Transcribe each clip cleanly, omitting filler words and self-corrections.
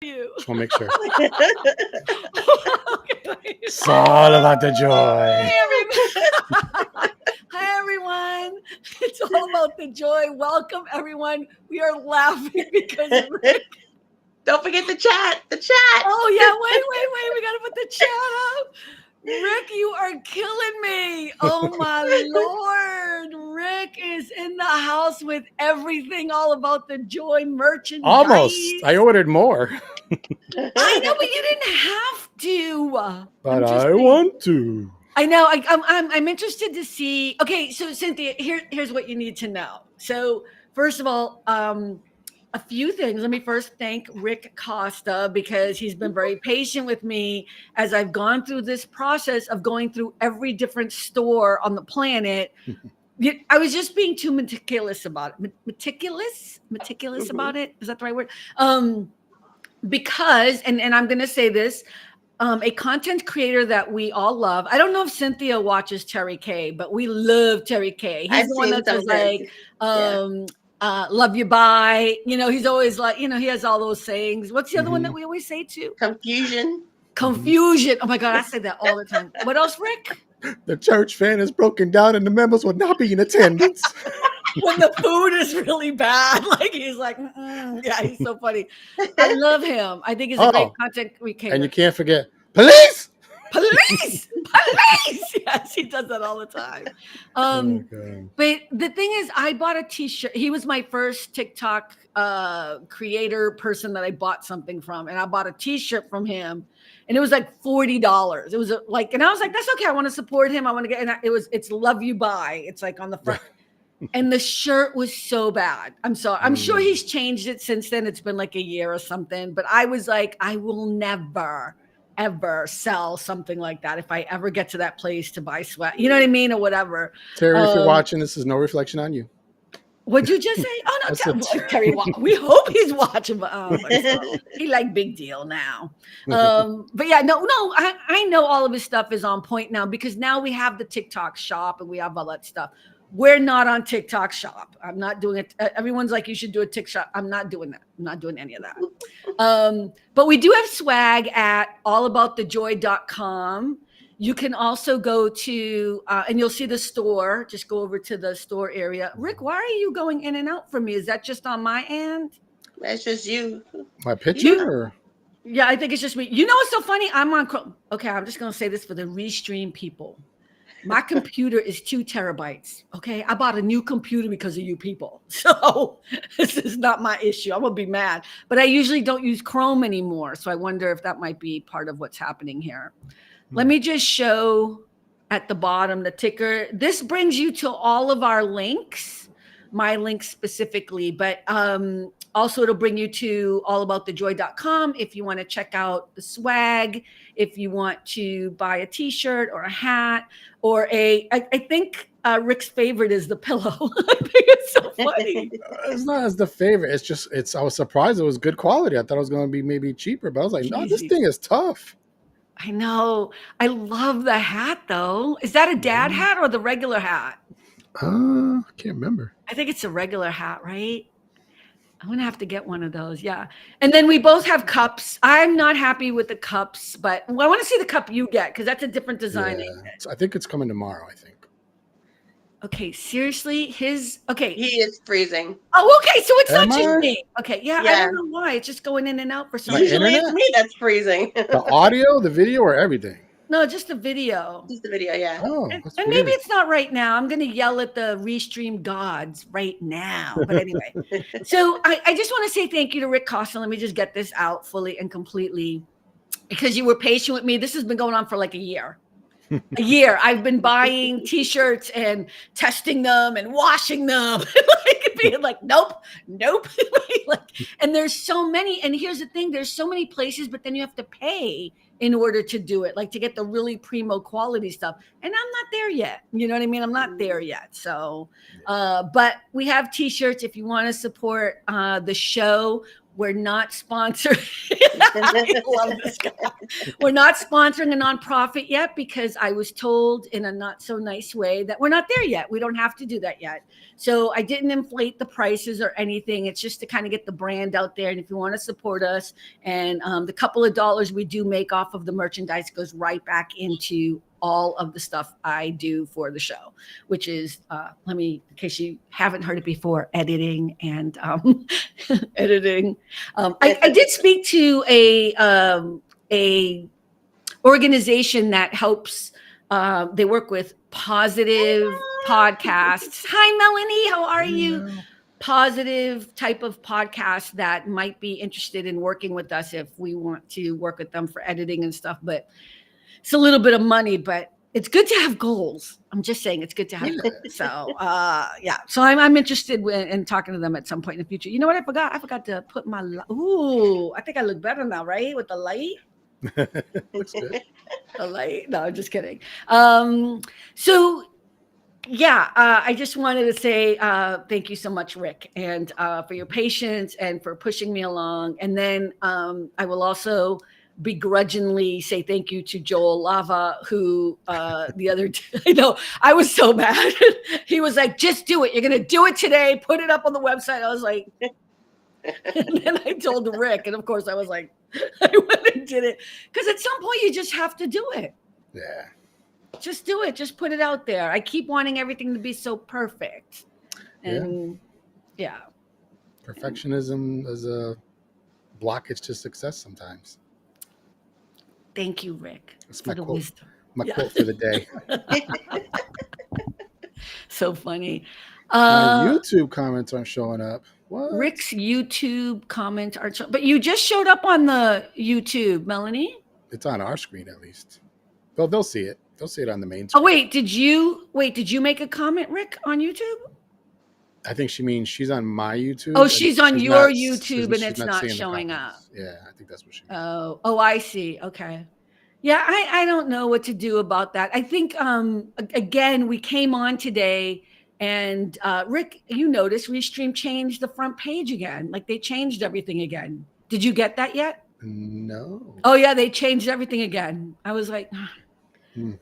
You. Just want to make sure. Okay. It's all about the joy. Hi, everyone. It's all about the joy. Welcome, everyone. We are laughing because Rick. Don't forget the chat. The chat. Oh, yeah. Wait. We got to put the chat up. Rick, you are killing me. Oh, my Lord. Rick is in the house with everything all about the joy merchandise. Almost. I ordered more. I know, but you didn't have to. But I want to. I know. I'm interested to see. Okay, so Cynthia, here's what you need to know. So first of all, a few things. Let me first thank Rick Costa because he's been very patient with me as I've gone through this process of going through every different store on the planet. I was just being too meticulous about it. Meticulous about it. Is that the right word? Because, and I'm going to say this, a content creator that we all love. I don't know if Cynthia watches Terry K, but we love Terry K. He's the one that's like, love you, bye. You know, he's always like, he has all those sayings. What's the other one that we always say too? Confusion. Oh my God, I say that all the time. What else, Rick? The church fan is broken down and the members will not be in attendance. When the food is really bad, like he's like, yeah, he's so funny. I love him. I think he's a great content creator. And you can't forget police. Yes, he does that all the time. But the thing is, I bought a t-shirt. He was my first TikTok creator person that I bought something from, and I bought a t-shirt from him, and it was like $40. It was and I was like, that's okay. I want to support him. I want to get, and it's love you bye. It's like on the front. And the shirt was so bad. I'm sorry. I'm sure he's changed it since then. It's been like a year or something. But I was like, I will never, ever sell something like that if I ever get to that place to buy sweat. You know what I mean? Or whatever. Terry, if you're watching, this is no reflection on you. What'd you just say? Oh, no, Terry, we hope he's watching. But he like big deal now. But yeah, no, I know all of his stuff is on point now because now we have the TikTok shop and we have all that stuff. We're not on TikTok shop. I'm not doing it. Everyone's like, you should do a TikTok. I'm not doing that. I'm not doing any of that. But we do have swag at allaboutthejoy.com. You can also go to, and you'll see the store. Just go over to the store area. Rick, why are you going in and out for me? Is that just on my end? That's just you. My picture? Yeah, I think it's just me. You know what's so funny? I'm on Chrome. Okay, I'm just going to say this for the Restream people. My computer is 2 terabytes. Okay. I bought a new computer because of you people. So this is not my issue. I'm going to be mad, but I usually don't use Chrome anymore. So I wonder if that might be part of what's happening here. Let me just show at the bottom, the ticker. This brings you to all of our links, my links specifically, but also it'll bring you to allaboutthejoy.com if you want to check out the swag, if you want to buy a t-shirt or a hat or I think Rick's favorite is the pillow. I think it's so funny. It's not as the favorite. I was surprised it was good quality. I thought it was going to be maybe cheaper, but I was like, no, this thing is tough. I know. I love the hat though. Is that a dad hat or the regular hat? I can't remember. I think it's a regular hat, right? I'm going to have to get one of those. Yeah. And then we both have cups. I'm not happy with the cups, but I want to see the cup you get because that's a different design. Yeah. I think it's coming tomorrow, I think. Okay. Seriously? He is freezing. Oh, okay. So it's not just me. Okay. Yeah. Yeah. I don't know why. It's just going in and out for some reason. Usually it's me that's freezing. The audio, the video, or everything? No, just the video. Just the video, yeah. Oh, and maybe it's not right now. I'm going to yell at the Restream gods right now. But anyway, so I just want to say thank you to Rick Costa. Let me just get this out fully and completely because you were patient with me. This has been going on for like a year. I've been buying t-shirts and testing them and washing them. Being like, nope. And there's so many. And here's the thing. There's so many places, but then you have to pay in order to do it, like to get the really primo quality stuff. And I'm not there yet. You know what I mean? I'm not there yet. So, but we have t-shirts if you want to support the show. we're not sponsored. I love this guy. We're not sponsoring a nonprofit yet because I was told in a not so nice way that we're not there yet. We don't have to do that yet. So I didn't inflate the prices or anything. It's just to kind of get the brand out there. And if you want to support us, and the couple of dollars we do make off of the merchandise goes right back into all of the stuff I do for the show, which is, in case you haven't heard it before, editing and editing. I did speak to a organization that helps, they work with positive podcasts. Hi, Melanie, how are you? Positive type of podcast that might be interested in working with us if we want to work with them for editing and stuff, but it's a little bit of money, but it's good to have goals. I'm just saying it's good to have goals. So, So I'm interested in talking to them at some point in the future. You know what I forgot? I forgot to put my, I think I look better now, right? With the light. Looks good. The light. No, I'm just kidding. I just wanted to say thank you so much, Rick, and for your patience and for pushing me along. And then I will also begrudgingly say thank you to Joel Lava, who the other day, I know, I was so mad. He was like, just do it. You're going to do it today. Put it up on the website. I was like, and then I told Rick, and of course I was like, I went and did it. Because at some point you just have to do it. Yeah. Just do it. Just put it out there. I keep wanting everything to be so perfect. And yeah. Perfectionism is a blockage to success sometimes. Thank you, Rick. That's for my the quote. wisdom. My quote for the day. So funny. YouTube comments aren't showing up. What? Rick's YouTube comments aren't showing, but you just showed up on the YouTube, Melanie. It's on our screen at least. They'll see it. They'll see it on the main Oh, screen. did you make a comment, Rick, on YouTube? I think she means she's on my YouTube. Oh, she's on your YouTube and it's not seeing the showing up. comments. Yeah, I think that's what she means. Oh, I see. Okay. Yeah, I don't know what to do about that. I think, again, we came on today and Rick, you noticed Restream changed the front page again. Like they changed everything again. Did you get that yet? No. Oh, yeah, they changed everything again. I was like,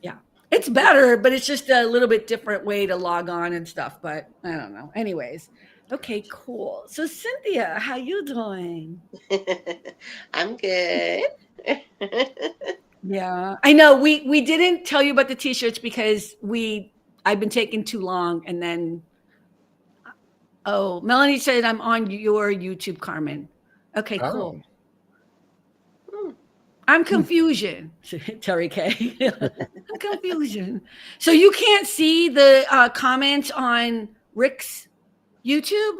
yeah, it's better, but it's just a little bit different way to log on and stuff. But I don't know. Anyways. Okay, cool. So Cynthia, how you doing? I'm good. Yeah, I know. We didn't tell you about the t-shirts because I've been taking too long, and then Melanie said I'm on your YouTube, Carmen. Okay, cool. I'm confusion. Terry K. I'm confusion. So you can't see the comments on Rick's YouTube?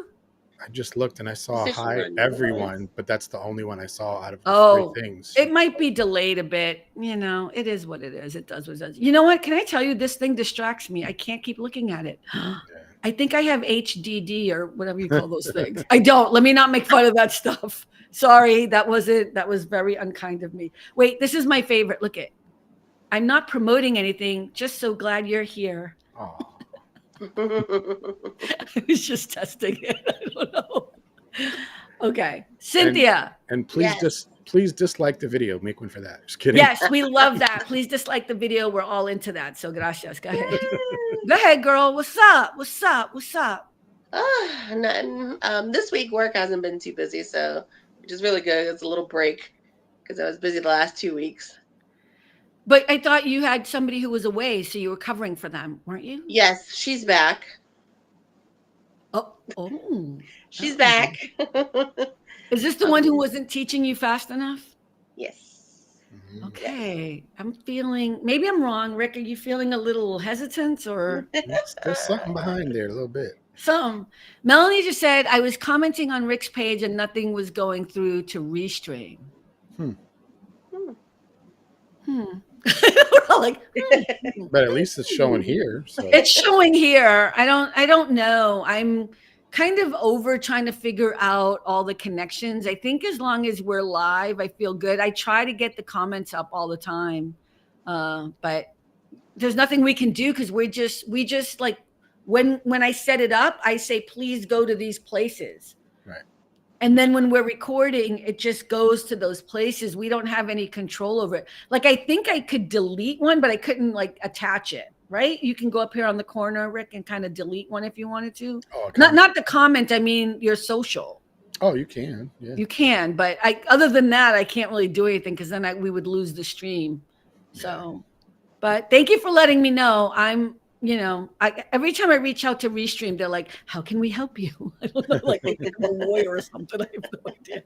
I just looked and I saw hi everyone, but that's the only one I saw out of the three things. It might be delayed a bit. You know, it is what it is. It does what it does. You know what? Can I tell you, this thing distracts me. I can't keep looking at it. I think I have HDD or whatever you call those things. I don't. Let me not make fun of that stuff. Sorry, that was very unkind of me. Wait, this is my favorite. Look it. I'm not promoting anything. Just so glad you're here. Oh. I was just testing it. I don't know. Okay, Cynthia. And please please dislike the video. Make one for that. Just kidding. Yes, we love that. Please dislike the video. We're all into that. So gracias. Go ahead. Go ahead, girl. What's up? What's up? What's up? Nothing. This week work hasn't been too busy, so which is really good. It's a little break because I was busy the last 2 weeks. But I thought you had somebody who was away, so you were covering for them, weren't you? Yes, she's back. She's back. Is this the one who wasn't teaching you fast enough? Yes. Mm-hmm. Okay. I'm feeling, maybe I'm wrong. Rick, are you feeling a little hesitant or? There's something behind there a little bit. Melanie just said, I was commenting on Rick's page and nothing was going through to Restream. We're all like, But at least it's showing here. So. It's showing here. I don't know. I'm kind of over trying to figure out all the connections. I think as long as we're live, I feel good. I try to get the comments up all the time. But there's nothing we can do because we just like when I set it up, I say, please go to these places. Right. And then when we're recording, it just goes to those places. We don't have any control over it. Like, I think I could delete one, but I couldn't like attach it, right? You can go up here on the corner, Rick, and kind of delete one if you wanted to. Oh, okay. Not the comment, I mean your social. Oh, you can. Yeah. You can, but other than that, I can't really do anything because then we would lose the stream. So, but thank you for letting me know. I'm, every time I reach out to Restream, they're like, "How can we help you?" I don't know, like I'm a lawyer or something. I have no idea.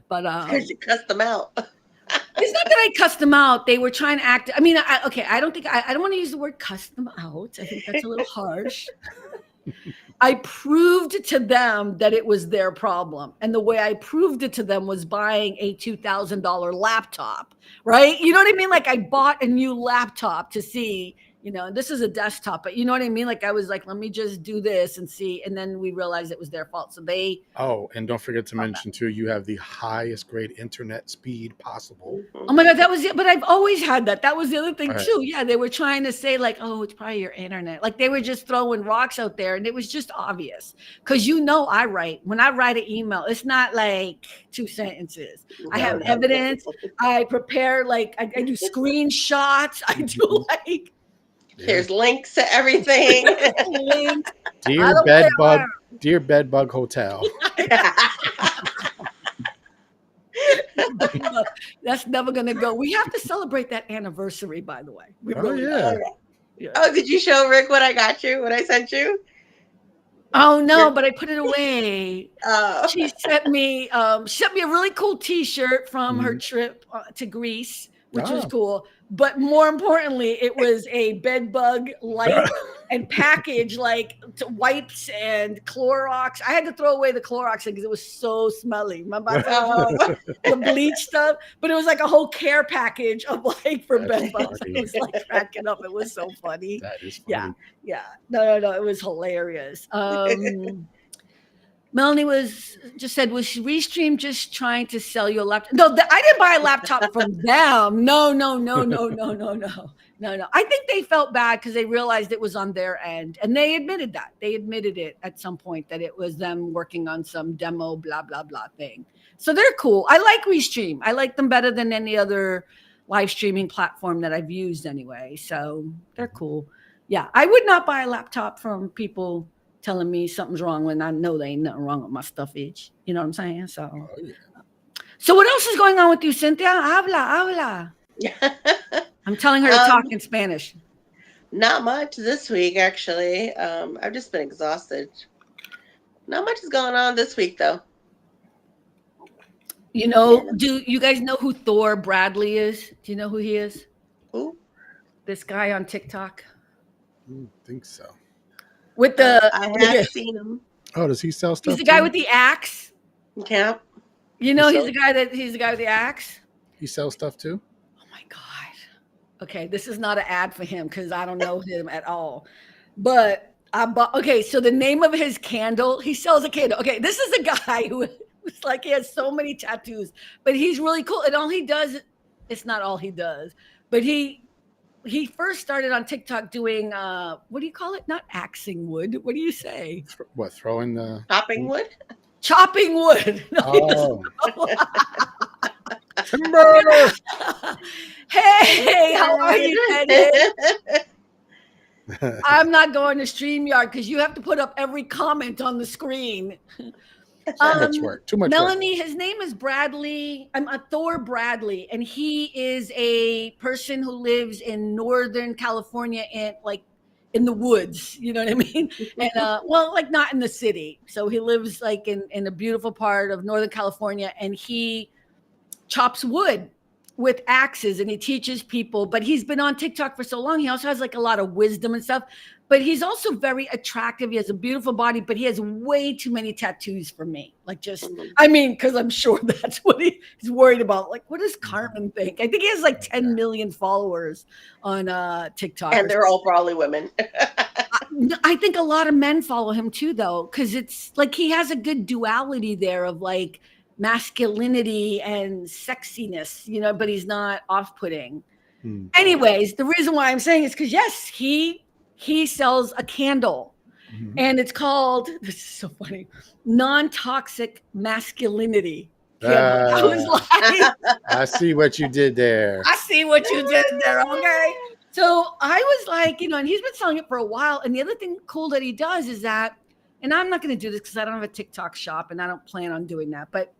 But because you cussed them out. It's not that I cussed them out. They were trying to act. I mean, I don't want to use the word cuss them out. I think that's a little harsh. I proved to them that it was their problem. And the way I proved it to them was buying a $2,000 laptop, right? You know what I mean? Like I bought a new laptop to see, this is a desktop, but you know what I mean? Like I was like, let me just do this and see. And then we realized it was their fault. So Oh, and don't forget to mention too, you have the highest grade internet speed possible. Oh my God, that was it. But I've always had that. That was the other thing too. Yeah, they were trying to say like, oh, it's probably your internet. Like they were just throwing rocks out there, and it was just obvious. Because I write. When I write an email, it's not like 2 sentences. I have evidence. I prepare like I do screenshots. I do like. There's links to everything. Dear Bedbug Hotel. That's never gonna go. We have to celebrate that anniversary, by the way. Yeah. Oh, did you show Rick what I got you? What I sent you? Oh no, but I put it away. She sent me a really cool T-shirt from her trip to Greece, which was cool. But more importantly, it was a bed bug light and package like wipes and Clorox. I had to throw away the Clorox because it was so smelly. Remember the bleach stuff? But it was like a whole care package of like for bed bugs. It was like cracking up. It was so funny. That is funny. Yeah. No. It was hilarious. Melanie said, was Restream just trying to sell you a laptop? No, I didn't buy a laptop from them. No. I think they felt bad because they realized it was on their end. And they admitted that. They admitted it at some point that it was them working on some demo, blah, blah, blah thing. So they're cool. I like Restream. I like them better than any other live streaming platform that I've used anyway. So they're cool. Yeah, I would not buy a laptop from people telling me something's wrong when I know there ain't nothing wrong with my stuffage. You know what I'm saying? So, So what else is going on with you, Cynthia? Habla. I'm telling her to talk in Spanish. Not much this week, actually. I've just been exhausted. Not much is going on this week, though. Do you guys know who Thor Bradley is? Do you know who he is? Who? This guy on TikTok. I don't think so. With the I have seen him. Oh, does he sell stuff? He's the guy with the axe. Yeah. He's the guy with the axe. He sells stuff too? Oh my God. Okay, this is not an ad for him because I don't know him at all. But I bought so the name of his candle, he sells a candle. Okay, this is a guy who it's like he has so many tattoos, but he's really cool. And all he does, it's not all he does, but he first started on TikTok doing what do you call it? Not axing wood. What do you say? What, throwing the chopping wood? Chopping wood. No, Timber. Hey, how are you, Teddy? I'm not going to StreamYard because you have to put up every comment on the screen. Too much work. Melanie, his name is Bradley. I'm a Thor Bradley, and he is a person who lives in Northern California and like in the woods. You know what I mean? And like not in the city. So he lives like in a beautiful part of Northern California, and he chops wood with axes, and he teaches people. But he's been on TikTok for so long. He also has like a lot of wisdom and stuff. But he's also very attractive. He has a beautiful body, but he has way too many tattoos for me. Like because I'm sure that's what he's worried about. Like, what does Carmen think? I think he has like 10 million followers on TikTok. And they're all probably women. I think a lot of men follow him too, though, because it's like he has a good duality there of like masculinity and sexiness, but he's not off-putting. Anyways, the reason why I'm saying is because, yes, he sells a candle. Mhm. And it's called, this is so funny, non-toxic masculinity candle. I was Uh, like, I see what you did there. I see what you did there. Okay. So I was like, and he's been selling it for a while. And the other thing cool that he does is that, and I'm not going to do this because I don't have a TikTok shop and I don't plan on doing that. But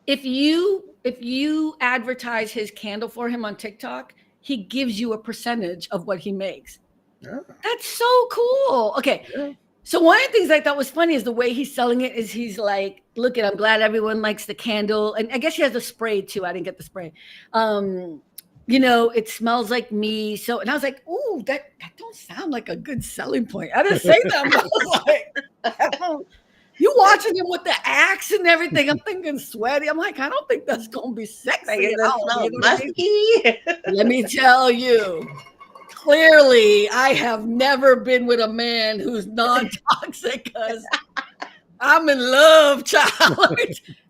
if you advertise his candle for him on TikTok, he gives you a percentage of what he makes. Yeah. That's so cool. Okay. Yeah. So one of the things I thought was funny is the way he's selling it is he's like, look I'm glad everyone likes the candle. And I guess he has a spray too. I didn't get the spray. It smells like me. So, and I was like, ooh, that don't sound like a good selling point. I didn't say that. But I was like, you watching him with the axe and everything. I'm thinking sweaty. I'm like, I don't think that's going to be sexy at all. Smell You know what I musky. mean? Let me tell you. Clearly, I have never been with a man who's non-toxic because I'm in love, child.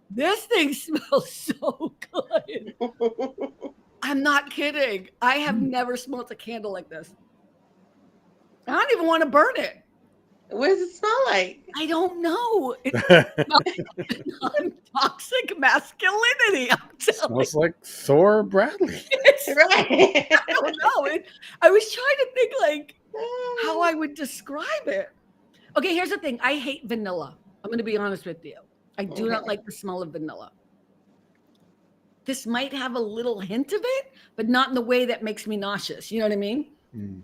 This thing smells so good. I'm not kidding. I have never smelled a candle like this. I don't even want to burn it. What does it smell like? I don't know. It's non-toxic masculinity. I'm telling Smells like Thor Bradley. you. Right. I don't know. I was trying to think like how I would describe it. Okay, here's the thing. I hate vanilla. I'm going to be honest with you. I do not like the smell of vanilla. This might have a little hint of it, but not in the way that makes me nauseous. You know what I mean? Mm.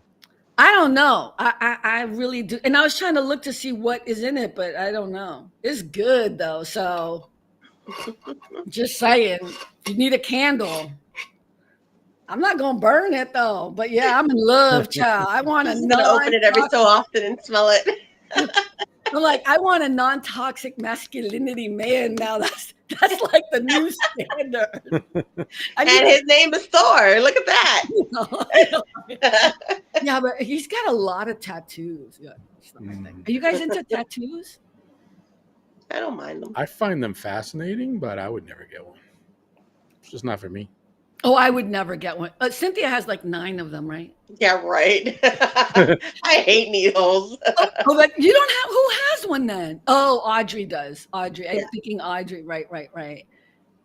I don't know. I really do. And I was trying to look to see what is in it, but I don't know. It's good though. So just saying, if you need a candle, I'm not going to burn it though. But yeah, I'm in love, child. I want to open it every so often and smell it. I'm like, I want a non-toxic masculinity man now. That's like the new standard. And his name is Thor. Look at that. Yeah, but he's got a lot of tattoos. Yeah, Are you guys into tattoos? I don't mind them. I find them fascinating, but I would never get one. It's just not for me. Oh, I would never get one. Cynthia has like 9 of them, right? Yeah, right. I hate needles. But you don't have, who has one then? Oh, Audrey does. Audrey. I'm thinking Audrey. Right.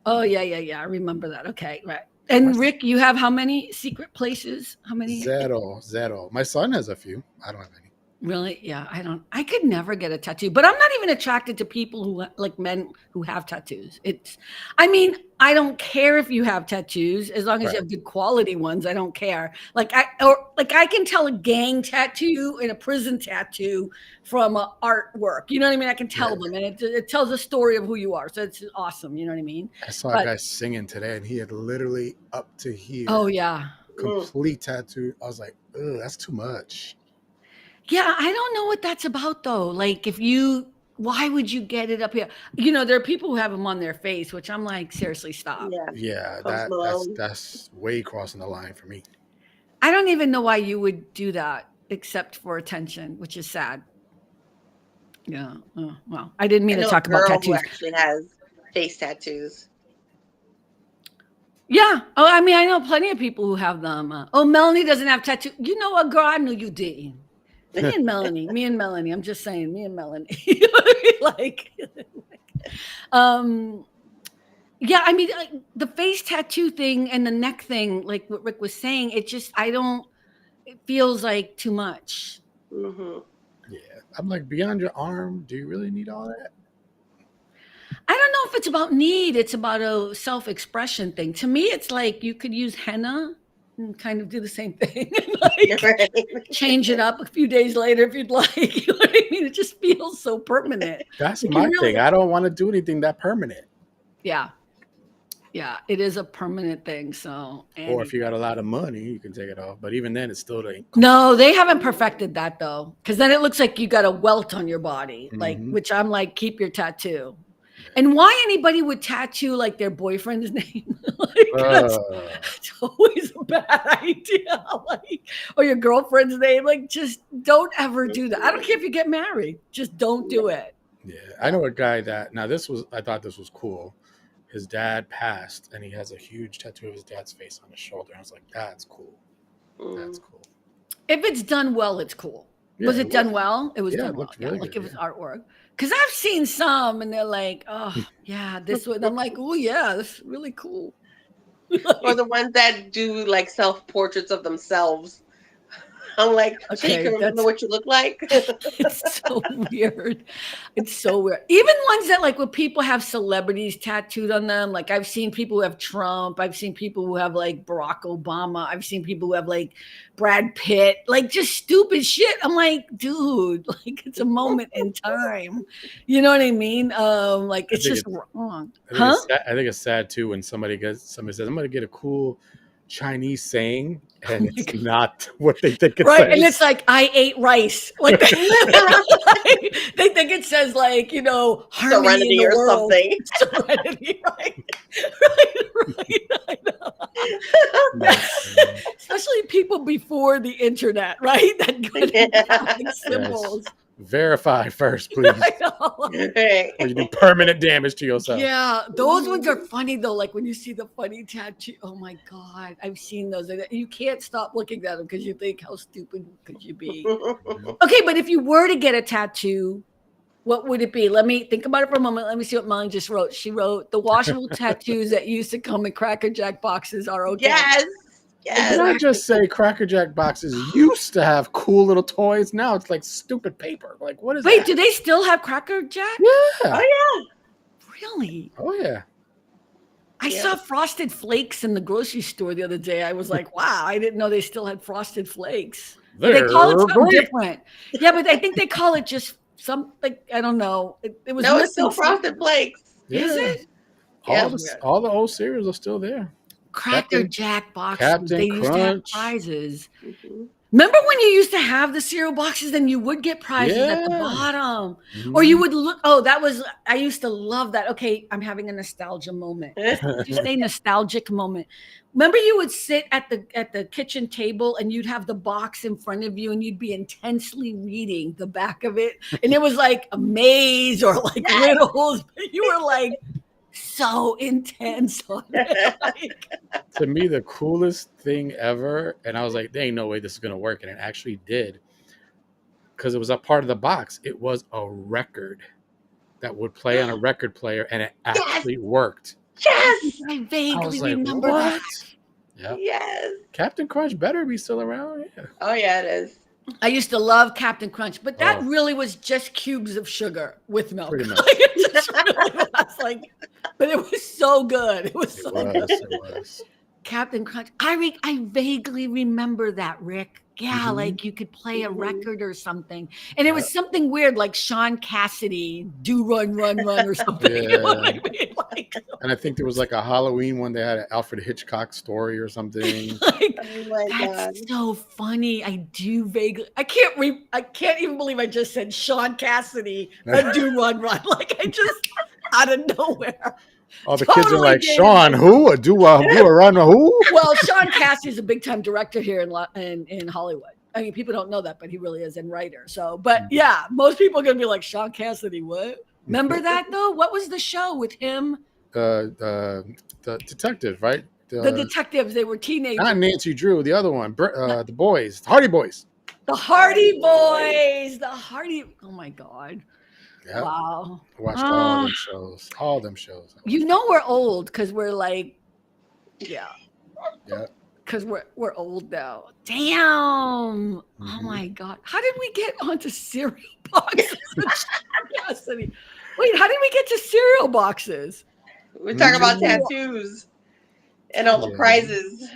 Oh, yeah. I remember that. Okay, right. And Rick, you have how many secret places? How many? Zero. My son has a few. I don't have any. Really? Yeah, I could never get a tattoo, but I'm not even attracted to people who like men who have tattoos. I don't care if you have tattoos as long as you have good quality ones. I don't care. I can tell a gang tattoo and a prison tattoo from artwork. You know what I mean? I can tell them, and it tells a story of who you are. So it's awesome. You know what I mean? I saw a guy singing today, and he had literally up to here. Oh yeah, complete tattoo. I was like, ugh, that's too much. Yeah, I don't know what that's about though. Like why would you get it up here? There are people who have them on their face, which I'm like, seriously, stop. Yeah, that's way crossing the line for me. I don't even know why you would do that except for attention, which is sad. Yeah. Well, I didn't mean to talk about tattoos. Who actually has face tattoos. Yeah. Oh, I know plenty of people who have them. Melanie doesn't have tattoos. You know what, girl? I knew you did. Me and Melanie. I'm just saying, me and Melanie. You know what I mean? The face tattoo thing and the neck thing, like what Rick was saying, it feels like too much. Mm-hmm. Yeah. I'm like, beyond your arm, do you really need all that? I don't know if it's about need. It's about a self-expression thing. To me, it's like you could use henna and kind of do the same thing. Change it up a few days later if you'd like. You know what I mean? It just feels so permanent. That's my thing. I don't want to do anything that permanent. Yeah. Yeah, it is a permanent thing. So, or if you got a lot of money, you can take it off. But even then, it still ain't. No, they haven't perfected that though, because then it looks like you got a welt on your body, which I'm like, keep your tattoo. And why anybody would tattoo like their boyfriend's name? It's always a bad idea. Or your girlfriend's name. Just don't ever do that. I don't care if you get married. Just don't do it. Yeah, I know a guy that I thought this was cool. His dad passed, and he has a huge tattoo of his dad's face on his shoulder. I was like, that's cool. That's cool. If it's done well, it's cool. Yeah, Was it done well? It was Yeah, done it well. looked Yeah, really like good. it was artwork. Because I've seen some, and they're like, "Oh, yeah, this one." I'm like, "Oh, yeah, this is really cool." Or the ones that do like self portraits of themselves. I'm like, so you Okay, can remember that's what you look like. it's so weird. It's so weird. Even ones that like when people have celebrities tattooed on them. Like I've seen people who have Trump. I've seen people who have like Barack Obama. I've seen people who have like Brad Pitt. Like just stupid shit. I'm like, dude, like it's a moment in time. You know what I mean? Like I it's think just it's wrong. I think Huh? it's sad, I think it's sad too when somebody says I'm gonna get a cool Chinese saying Oh and my it's God. not what they think it Right. And says. it's like, I ate rice. Like they, they think it says like, harmony in Serenity the or world. something. Serenity, right? Right. I know. Especially people before the internet, right? That got Yeah. like Yes. symbols. Verify first, please, I know. Right. or you do permanent damage to yourself. Yeah, those ones are funny though. Like when you see the funny tattoo, oh my God, I've seen those. And you can't stop looking at them because you think, how stupid could you be? Okay, but if you were to get a tattoo, what would it be? Let me think about it for a moment. Let me see what Molly just wrote. She wrote, the washable tattoos that used to come in Cracker Jack boxes are okay. Yes. Can I Yes. just say Cracker Jack boxes used to have cool little toys. Now it's like stupid paper. Like, what is Wait, that? do they still have Cracker Jack? Yeah. Oh Really? Oh, yeah. I Yeah. saw Frosted Flakes in the grocery store the other day. I was like, wow, I didn't know they still had Frosted Flakes. But they call it They're something great. different. Yeah, but I think they call it just something, I don't know. It was No, it's missing still Frosted something. Flakes. Is Yeah. it? Yeah. All the old cereals are still there. Cracker Jack boxes. Captain They used to have Crunch. prizes. Mhm. Remember when you used to have the cereal boxes and you would get prizes at the Yeah. bottom? Mhm. Or you would look, I used to love that. Okay, I'm having a nostalgia moment. Did you say nostalgic moment? Remember you would sit at the kitchen table and you'd have the box in front of you and you'd be intensely reading the back of it. And it was like a maze or like riddles. You were like so intense on it. Like, To me, the coolest thing ever, and I was like, there ain't no way this is gonna work, and it actually did, because it was a part of the box. It was a record that would play on a record player, and it Yes. actually worked. Yes. I I vaguely was like, remember that. what? Yeah. Yes. Captain Crunch better be still around. Yeah. Oh yeah, it is. I used to love Captain Crunch, but that Oh. really was just cubes of sugar with milk. Pretty much. Like, it just really was like, but it was so good. It was It so was. good. It was. Captain Crunch. I vaguely remember that, Rick. Yeah, Mhm. like you could play a Mhm. record or something, and it Yeah. was something weird, like Sean Cassidy, "Do Run, Run, Run" or something. You know what I mean? Like, And I think there was like a Halloween one. They had an Alfred Hitchcock story or something. like Oh my God. that's so funny. I do vaguely. I can't even believe I just said Sean Cassidy and "Do Run, Run." Like I just out of nowhere. All the kids are Totally like, dated Sean, myself. who? Do a run, who? Well, Sean Cassidy's a big time director here in Hollywood. I mean, people don't know that, but he really is, and writer. So, but yeah, most people are gonna be like, Sean Cassidy, what? Remember that though? What was the show with him? The detective, right? The detectives, they were teenagers. Not Nancy Drew, the other one. The boys, Hardy Boys. The Hardy Boys. The Hardy. Oh my God. Yeah. Wow. I watched all them shows. All them shows. You know we're old because we're like, yeah. Yeah. Because we're old now. Damn. Oh Mhm. my God. How did we get onto cereal boxes? Cassidy. Wait, how did we get to cereal boxes? We're talking about Mhm. tattoos and all the Yeah. prizes.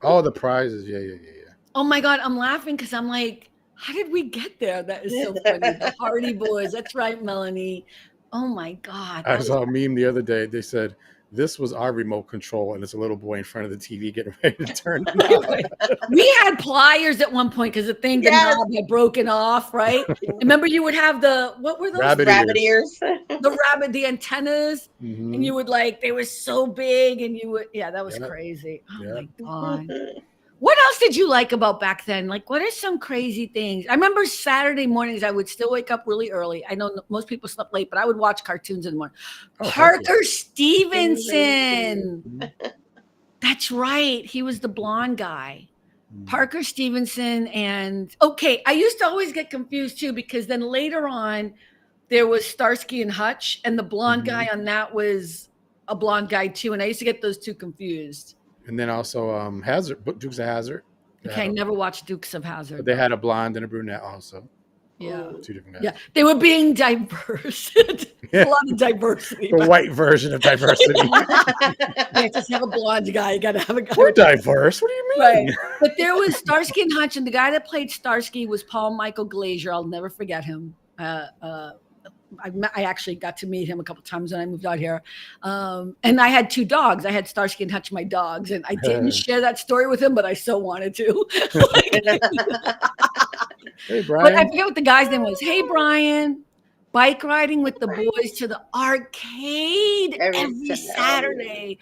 All the prizes. Yeah. Oh my God, I'm laughing because I'm like, how did we get there? That is so funny. The Hardy Boys. That's right, Melanie. Oh my God. I saw a meme the other day. They said, this was our remote control, and it's a little boy in front of the TV getting ready to turn it on. We had pliers at one point because the thing, the Yes. knob had broken off, right? Remember you would have what were those? Rabbit ears. The antennas, Mhm. and you would they were so big, and that was Yep. crazy. Oh Yep. my God. What else did you like about back then? Like, what are some crazy things? I remember Saturday mornings, I would still wake up really early. I know most people slept late, but I would watch cartoons in the morning. Oh, Parker Stevenson. Mhm. That's right. He was the blonde guy. Parker Stevenson and okay, I used to always get confused too because then later on there was Starsky and Hutch, and the blonde guy on that was a blonde guy too, and I used to get those two confused. And then also Hazard, Dukes of Hazzard. Okay, I never watched Dukes of Hazzard. But they had a blonde and a brunette also. Yeah. Two different guys. Yeah, they were being diverse. A lot of diversity. The white version of diversity. You can't just have a blonde guy. You got to have a guy. We're diverse. What do you mean? Right. But there was Starsky and Hutch, and the guy that played Starsky was Paul Michael Glazier. I'll never forget him. I actually got to meet him a couple times when I moved out here. And I had two dogs. I had Starsky and Hutch, my dogs, and I didn't share that story with him, but I so wanted to. Hey, Brian. But I forget what the guy's name was. Hey, Brian. Bike riding with the boys to the arcade every Saturday.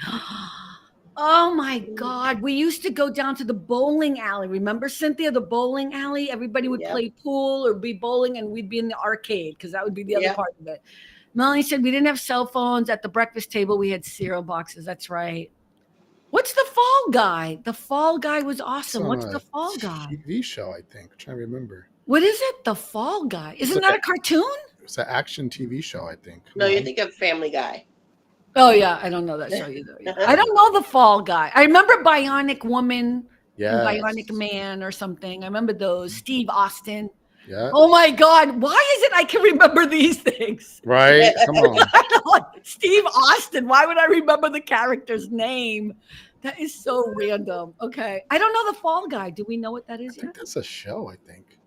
Oh my God. We used to go down to the bowling alley. Remember, Cynthia, the bowling alley? Everybody would play pool or be bowling, and we'd be in the arcade because that would be the other part of it. Melanie said we didn't have cell phones at the breakfast table. We had cereal boxes. That's right. What's the Fall Guy? The Fall Guy was awesome. What's the Fall Guy? TV show, I think. I'm trying to remember. What is it? The Fall Guy. Isn't that a cartoon? It's an action TV show, I think. No, you think of Family Guy. Oh, yeah. I don't know that show either. Yeah. I don't know the Fall Guy. I remember Bionic Woman and Bionic Man or something. I remember those. Steve Austin. Yeah. Oh, my God. Why is it I can remember these things? Right? Come on. Steve Austin. Why would I remember the character's name? That is so random. Okay. I don't know the Fall Guy. Do we know what that is? I think that's a show, I think.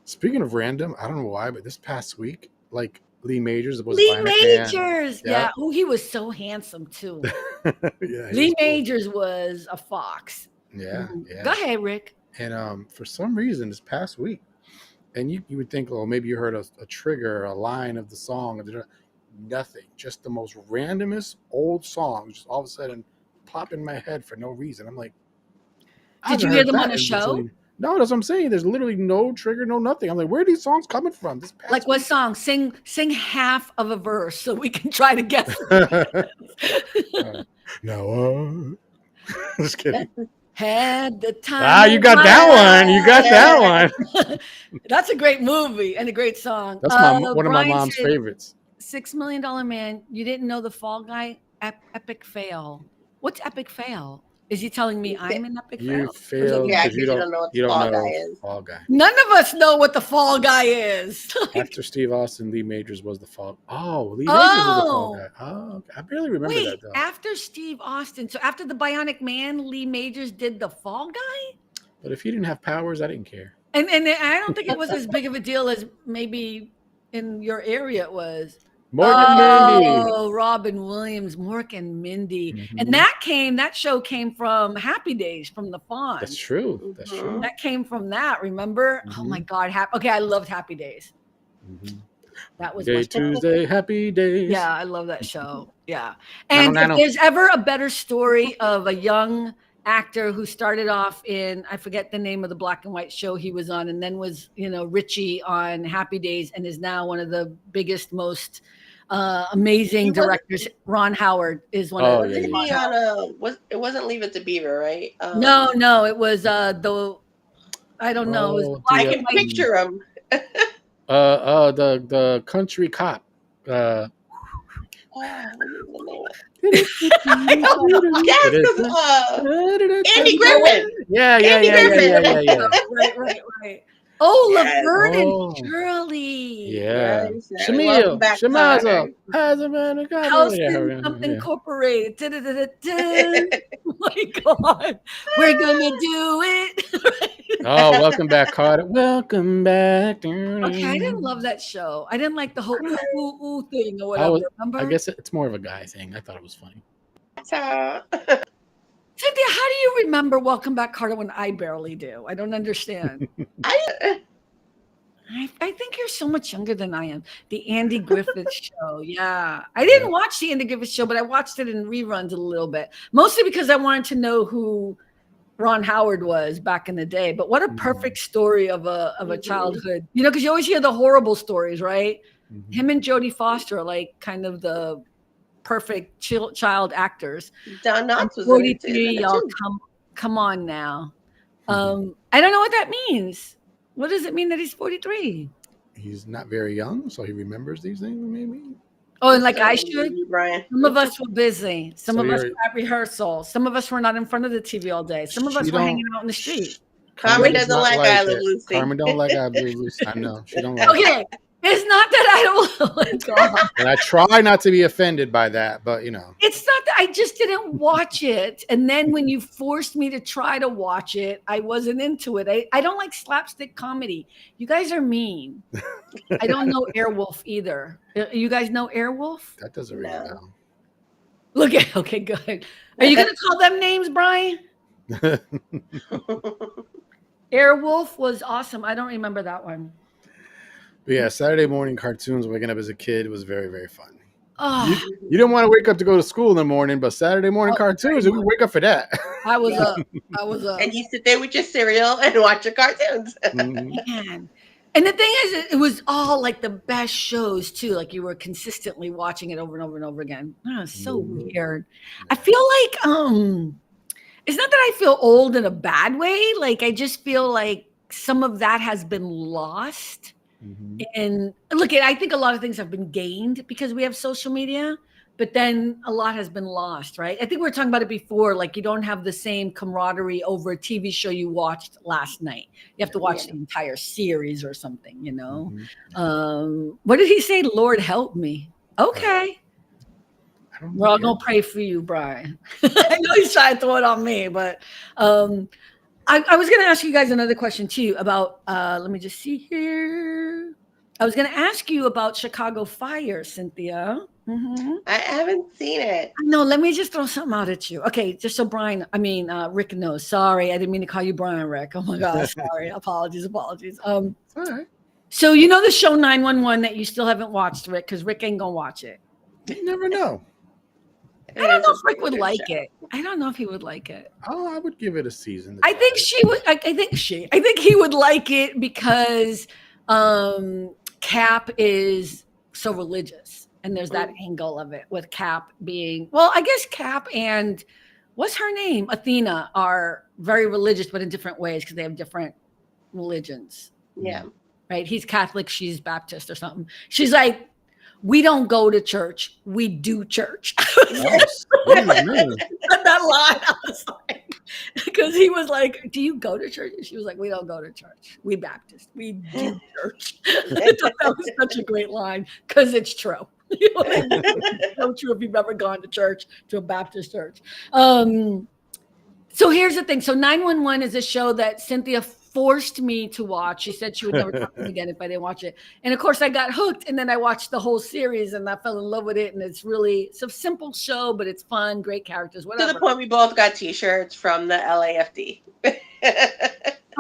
Speaking of random, I don't know why, but this past week, like Lee Majors was Lee Majors. Yeah. Oh, he was so handsome too. Lee Majors was a fox. Yeah. Go ahead, Rick. And for some reason this past week, and you would think, oh, maybe you heard a trigger, a line of the song. Nothing. Just the most randomest old song just all of a sudden pop in my head for no reason. I'm like, did you hear them on a show? No, that's what I'm saying. There's literally no trigger, no nothing. I'm like, where are these songs coming from? Like what song? Sing half of a verse so we can try to guess. No, just kidding. Had the time. You got that one. You got that one. That's a great movie and a great song. That's one of my mom's favorites. $6 Million Man. You didn't know the Fall Guy? Epic fail. What's epic fail? Is he telling me I'm an epic fail? You failed because you don't know what the Fall Guy is. Fall Guy. None of us know what the Fall Guy is. After Steve Austin, Lee Majors was the Fall. Oh, Lee Majors was the Fall Guy. Oh, I barely remember that though. After Steve Austin, so after the Bionic Man, Lee Majors did the Fall Guy. But if he didn't have powers, I didn't care. And I don't think it was as big of a deal as maybe in your area it was. Mork and Mindy. Oh, Robin Williams, Mork and Mindy. And that show came from Happy Days, from the Fonz. That's true. That's true. That came from that, remember? Oh my God. Okay, I loved Happy Days. That was Day Tuesday, Happy Days. Yeah, I love that show. Yeah. And if there's ever a better story of a young actor who started off in, I forget the name of the black and white show he was on, and then was, Richie on Happy Days, and is now one of the biggest, most amazing directors. Ron Howard is one of them. It wasn't Leave It to Beaver, right? No, it was I don't know. It was I can picture him. The country cop. Yes, Andy Griffin. Yeah. Right. Oh, Laverne and Shirley. Yeah. Shamil. Shemaza. House something incorporated. Oh my God. We're gonna do it. Oh, welcome back, Carter. Welcome back. Okay, I didn't love that show. I didn't like the whole ooh thing or whatever. Remember? I guess it's more of a guy thing. I thought it was funny. Cynthia, how do you remember Welcome Back, Carter when I barely do? I don't understand. I think you're so much younger than I am. The Andy Griffith Show. Yeah. I didn't watch the Andy Griffith Show, but I watched it in reruns a little bit. Mostly because I wanted to know who Ron Howard was back in the day. But what a perfect story of a childhood. Because you always hear the horrible stories, right? Him and Jodie Foster are like kind of the perfect child actors. Don Knotts was 43. Y'all come on now. I don't know what that means. What does it mean that he's 43? He's not very young, so he remembers these things, maybe. Oh, and like I should. Brian. Some of us were busy. Some So of us you're- were at rehearsal. Some of us were not in front of the TV all day. Some of us She were don't- hanging out in the street. Carmen does doesn't not like I Love it. Lucy. Carmen don't like I Love Lucy. I know she don't like it. Okay, it's not that I don't like God. And I try not to be offended by that, but you know. It's not that I just didn't watch it. And then when you forced me to try to watch it, I wasn't into it. I don't like slapstick comedy. You guys are mean. I don't know Airwolf either. You guys know Airwolf? That doesn't ring a bell. Look at, okay, good. Are you going to call them names, Brian? Airwolf was awesome. I don't remember that one. But yeah, Saturday morning cartoons waking up as a kid was very, very fun. Oh, You didn't want to wake up to go to school in the morning, but Saturday morning cartoons, we wake up for that. I was up. I was up. And you sit there with your cereal and watch your cartoons. Man. And the thing is, it was all like the best shows too. Like you were consistently watching it over and over and over again. Oh, so weird. I feel like it's not that I feel old in a bad way. Like I just feel like some of that has been lost. And look, I think a lot of things have been gained because we have social media, but then a lot has been lost, right? I think we were talking about it before. Like you don't have the same camaraderie over a TV show you watched last night. You have to watch the entire series or something, you know? What did he say? Lord help me. Okay. We're all going to pray for you, Brian. I know he's trying to throw it on me, but I was going to ask you guys another question too about, let me just see here. I was going to ask you about Chicago Fire, Cynthia. I haven't seen it. No, let me just throw something out at you. Okay, just so Rick knows. Sorry, I didn't mean to call you Brian Rick. Oh my gosh, sorry. Apologies. All right. So you know the show 911 that you still haven't watched, Rick, because Rick ain't gonna watch it. You never know. I don't know if Rick would like it. I don't know if he would like it. Oh, I would give it a season. I think she would. I think he would like it because Cap is so religious, and there's that angle of it with Cap being. Well, I guess Cap and what's her name, Athena, are very religious, but in different ways because they have different religions. Yeah. Right. He's Catholic. She's Baptist or something. She's like, we don't go to church. We do church. That line, I was like, because he was like, do you go to church? And she was like, we don't go to church. We Baptist. We do church. I thought that was such a great line because it's true. You know what I mean? It's so true if you've ever gone to church, to a Baptist church. So here's the thing. So 911 is a show that Cynthia forced me to watch. She said she would never talk to me again if I didn't watch it. And of course I got hooked, and then I watched the whole series and I fell in love with it. And it's a simple show, but it's fun, great characters, whatever. To the point we both got t-shirts from the LAFD.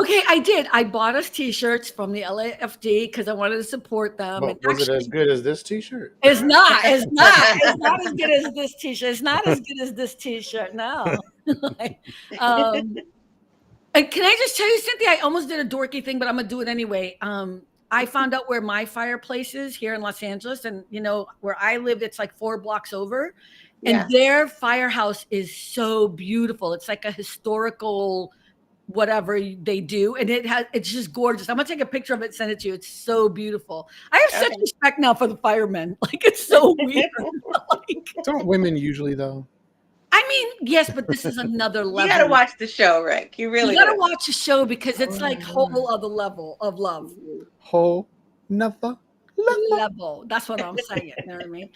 Okay, I did. I bought us t-shirts from the LAFD because I wanted to support them. But was it as good as this t-shirt? It's not as good as this t-shirt. It's not as good as this t-shirt. No. And can I just tell you, Cynthia, I almost did a dorky thing, but I'm going to do it anyway. I found out where my fireplace is here in Los Angeles. And, you know, where I lived, it's like 4 blocks over. And their firehouse is so beautiful. It's like a historical whatever they do. And it's just gorgeous. I'm going to take a picture of it and send it to you. It's so beautiful. I have such respect now for the firemen. Like, it's so weird. Don't women usually, though? I mean, yes, but this is another level. You got to watch the show, Rick. You got to watch the show because it's like whole other level of love. Whole nother level. That's what I'm saying. You know what I mean?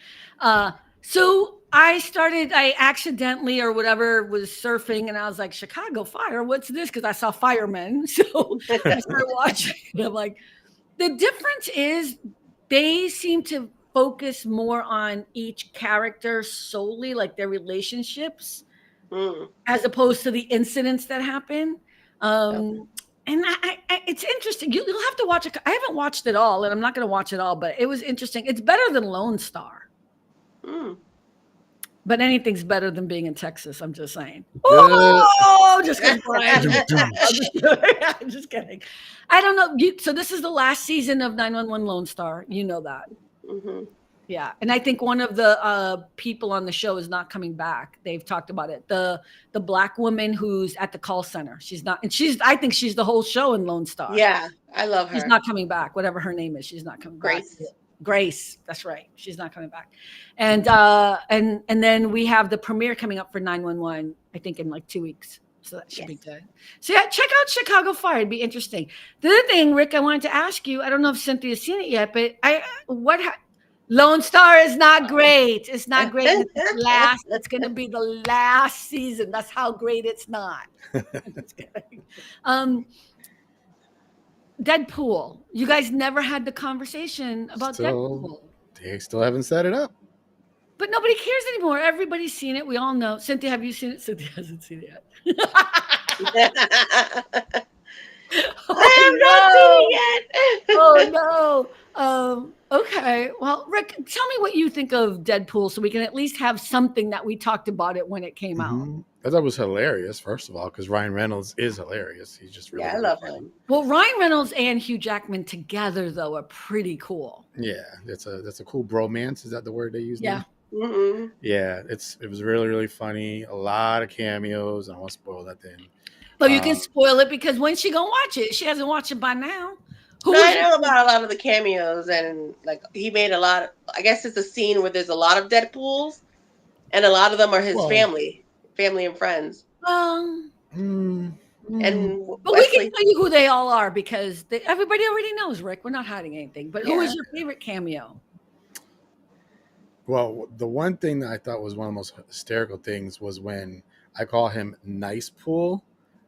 So I accidentally or whatever was surfing, and I was like, Chicago Fire, what's this? Because I saw firemen. So I started watching. And I'm like, the difference is they seem to focus more on each character solely, like their relationships, as opposed to the incidents that happen. And it's interesting. You'll have to watch it. I haven't watched it all, and I'm not going to watch it all, but it was interesting. It's better than Lone Star. But anything's better than being in Texas. I'm just saying. Oh, just kidding, Brian. I'm just kidding. I don't know. So this is the last season of 911 Lone Star. You know that. Yeah. And I think one of the people on the show is not coming back. They've talked about it. The black woman who's at the call center. She's not, and I think she's the whole show in Lone Star. Yeah, I love her. She's not coming back. Whatever her name is, she's not coming back. Grace, that's right. She's not coming back. And then we have the premiere coming up for 911, I think in like 2 weeks. So that should be good. So yeah, check out Chicago Fire. It'd be interesting. The other thing, Rick, I wanted to ask you, I don't know if Cynthia's seen it yet, but Lone Star is not great. It's not great. It's going to be the last season. That's how great it's not. Deadpool. You guys never had the conversation about Deadpool. They still haven't set it up. But nobody cares anymore. Everybody's seen it. We all know. Cynthia, have you seen it? Cynthia hasn't seen it yet. I have not seen it yet. Oh no. Okay. Well, Rick, tell me what you think of Deadpool so we can at least have something that we talked about it when it came out. I thought it was hilarious, first of all, because Ryan Reynolds is hilarious. He's just really I love him. Well, Ryan Reynolds and Hugh Jackman together, though, are pretty cool. Yeah, that's a cool bromance. Is that the word they use? Yeah. Now? Mm-hmm. Yeah, it was really, really funny. A lot of cameos. I won't spoil that thing. But you can spoil it because when she gonna watch it? She hasn't watched it by now. I know about a lot of the cameos, and like he made a lot of, I guess it's a scene where there's a lot of Deadpools, and a lot of them are his family and friends. And but Wesley, we can tell you who they all are because everybody already knows, Rick. We're not hiding anything. But who is your favorite cameo? Well, the one thing that I thought was one of the most hysterical things was when I call him Nice Pool,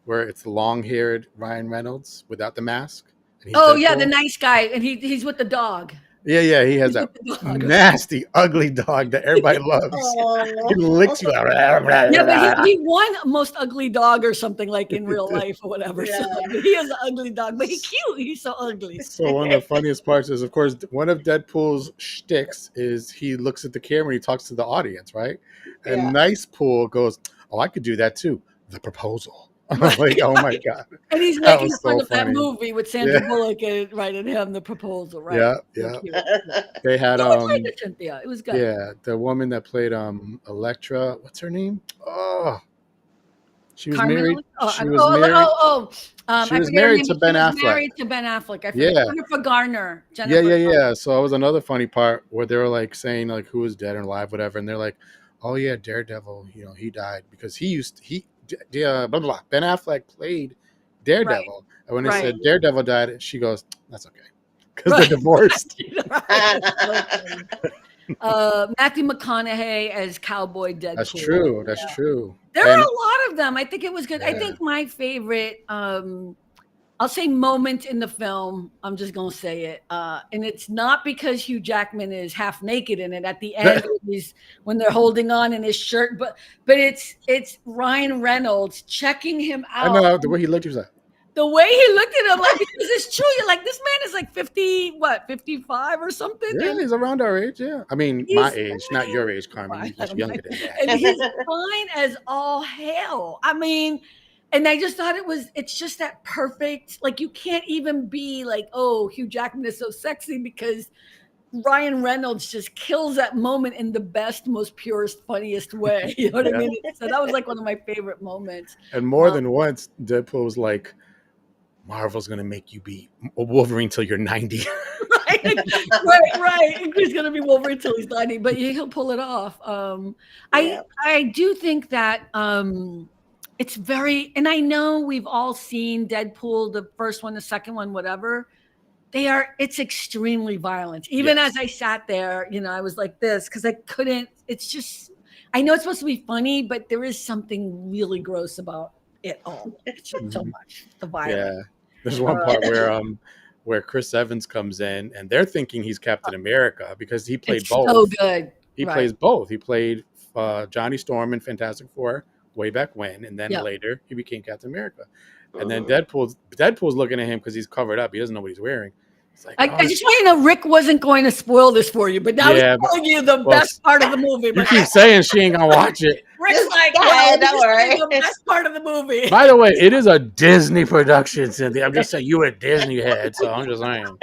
where it's the long-haired Ryan Reynolds without the mask. The nice guy, and he's with the dog. Yeah, he has that nasty, ugly dog that everybody loves. He licks you out. Yeah, but he won most ugly dog or something like in real life or whatever. Yeah. So he is an ugly dog, but he's cute. He's so ugly. So one of the funniest parts is, of course, one of Deadpool's shticks is he looks at the camera and he talks to the audience, right? And Nice Pool goes, "Oh, I could do that too. The proposal." I'm like, oh my God. And he's making fun of that movie with Sandra Bullock and him, The Proposal, right? Yeah. They had Cynthia. It was good. Yeah, the woman that played Electra, what's her name? Oh, she was married. She was married to Ben Affleck. Married to Ben Affleck. I forget. Jennifer Garner. Yeah. So it was another funny part where they were like saying like who was dead and alive, whatever, and they're like, oh yeah, Daredevil. He died because Ben Affleck played Daredevil, and when they said Daredevil died, she goes, "That's okay," because they're divorced. Matthew McConaughey as Cowboy Deadpool. That's true. That's true. There are a lot of them. I think it was good. Yeah. I think my favorite, I'll say moment in the film. I'm just gonna say it, and it's not because Hugh Jackman is half naked in it. At the end, when they're holding on in his shirt, but it's Ryan Reynolds checking him out. I know the way he looked. He was like, the way he looked at him, like because it's true. You're like, this man is like 55 or something. Yeah, he's around our age. Yeah, I mean my age, not your age, Carmen. He's younger than that. And he's fine as all hell. I mean. And I just thought it's just that perfect, like you can't even be like, oh, Hugh Jackman is so sexy because Ryan Reynolds just kills that moment in the best, most purest, funniest way. You know what I mean? So that was like one of my favorite moments. And more than once, Deadpool was like, Marvel's going to make you be a Wolverine till you're 90. right. He's going to be Wolverine till he's 90, but he'll pull it off. I do think that... it's very, and I know we've all seen Deadpool, the first one, the second one, whatever. It's extremely violent. Even as I sat there, I was like this because I couldn't, it's just, I know it's supposed to be funny, but there is something really gross about it all. It's just so much, the violence. Yeah. There's one part where Chris Evans comes in and they're thinking he's Captain America because he played both. So good. He plays both. He played Johnny Storm in Fantastic Four way back when, and then later he became Captain America. And then Deadpool's looking at him because he's covered up. He doesn't know what he's wearing. It's like, I just want you to know Rick wasn't going to spoil this for you, but now he's telling you the best part of the movie. You keep saying she ain't gonna watch it. Rick's like, don't worry. The best part of the movie. By the way, it is a Disney production, Cynthia. I'm just saying you a Disney head, so I'm just saying.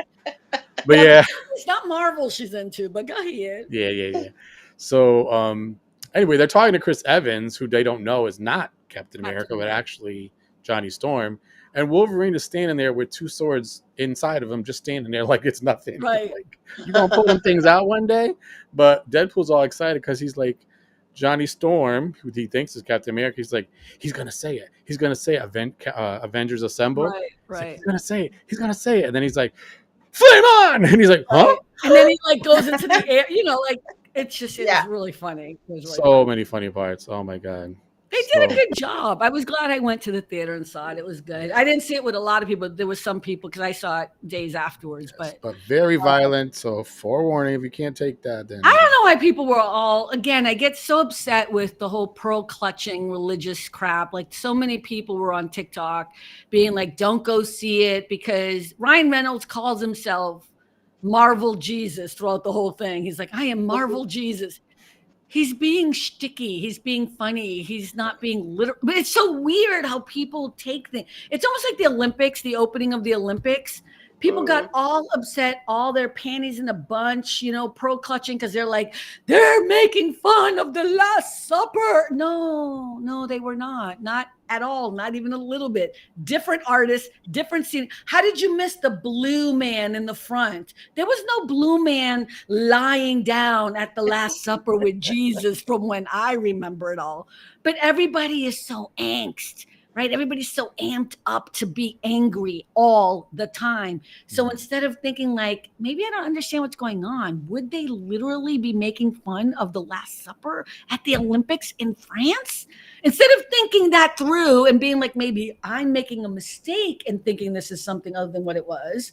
But yeah. It's not Marvel she's into, but go ahead. Yeah. So anyway, they're talking to Chris Evans, who they don't know is not Captain America, but actually Johnny Storm. And Wolverine is standing there with two swords inside of him, just standing there like it's nothing. Right. Like, you gonna pull them things out one day? But Deadpool's all excited because he's like, Johnny Storm, who he thinks is Captain America, he's like, he's gonna say it. He's gonna say Avengers Assemble. Right. He's gonna say it. He's gonna say it. And then he's like, flame on! And he's like, huh? Right. And then he like goes into the air, like it's just was really funny. It was really funny. Many funny parts. Oh my god. They did a good job. I was glad I went to the theater and saw it. It was good. I didn't see it with a lot of people. There was some people because I saw it days afterwards. But very violent. So forewarning, if you can't take that, then I don't know why people were all. Again, I get so upset with the whole pearl clutching religious crap. Like so many people were on TikTok being like, "Don't go see it," because Ryan Reynolds calls himself Marvel Jesus throughout the whole thing. He's like, "I am Marvel Jesus." He's being shticky. He's being funny. He's not being literal. But it's so weird how people take things. It's almost like the Olympics, the opening of the Olympics. People got all upset, all their panties in a bunch, pearl clutching because they're like, they're making fun of the Last Supper. No, they were not. Not at all. Not even a little bit. Different artists, different scene. How did you miss the blue man in the front? There was no blue man lying down at the Last Supper with Jesus from when I remember it all. But everybody is so angst. Right? Everybody's so amped up to be angry all the time. So instead of thinking like, maybe I don't understand what's going on, would they literally be making fun of the Last Supper at the Olympics in France? Instead of thinking that through and being like, maybe I'm making a mistake and thinking this is something other than what it was,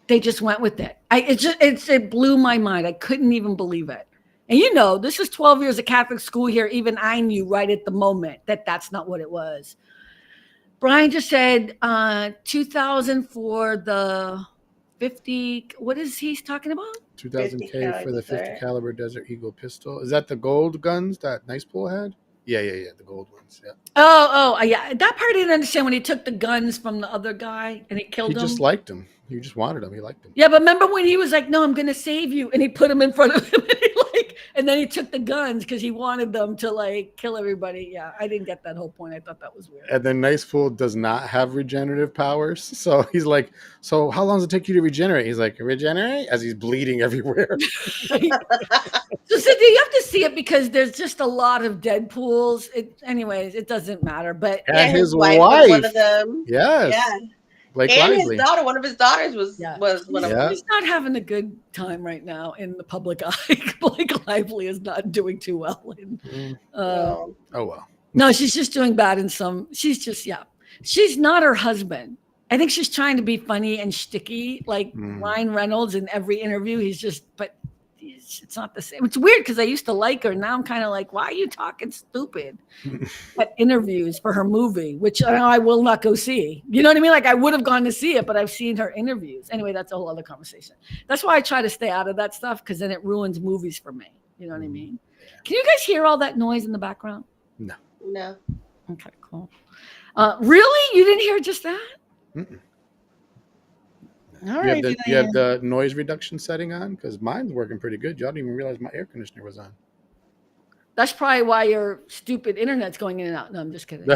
they just went with it. It blew my mind. I couldn't even believe it. And this is 12 years of Catholic school here. Even I knew right at the moment that that's not what it was. Brian just said 2,000 for the 50. What is he talking about? 2,000K for the 50 caliber Desert Eagle pistol. Is that the gold guns that Nice Pool had? Yeah. The gold ones. Yeah. Oh, yeah. That part I didn't understand when he took the guns from the other guy and he killed him. He just liked him. He just wanted him. He liked him. Yeah, but remember when he was like, "No, I'm going to save you," and he put him in front of him, and then he took the guns because he wanted them to kill everybody. Yeah, I didn't get that whole point. I thought that was weird. And then Nice Fool does not have regenerative powers, so he's like, "So how long does it take you to regenerate?" He's like, "Regenerate?" As he's bleeding everywhere. So you have to see it because there's just a lot of Deadpools. Anyways, it doesn't matter. But and his wife was one of them. Yes. Yeah. Blake and Lively. His daughter, one of his daughters was one of them. He's not having a good time right now in the public eye. Blake Lively is not doing too well. Oh well. No, she's just doing bad in some. She's just she's not her husband. I think she's trying to be funny and shticky, like Ryan Reynolds in every interview. But it's not the same. It's weird because I used to like her. Now I'm kind of like, why are you talking stupid at interviews for her movie, which I will not go see. You know what I mean? Like I would have gone to see it, but I've seen her interviews. Anyway, that's a whole other conversation. That's why I try to stay out of that stuff because then it ruins movies for me. You know what I mean? Can you guys hear all that noise in the background? No. Okay, cool. Really? You didn't hear just that? Mm-mm. All right. You have the noise reduction setting on? Because mine's working pretty good. Y'all didn't even realize my air conditioner was on. That's probably why your stupid internet's going in and out. No, I'm just kidding.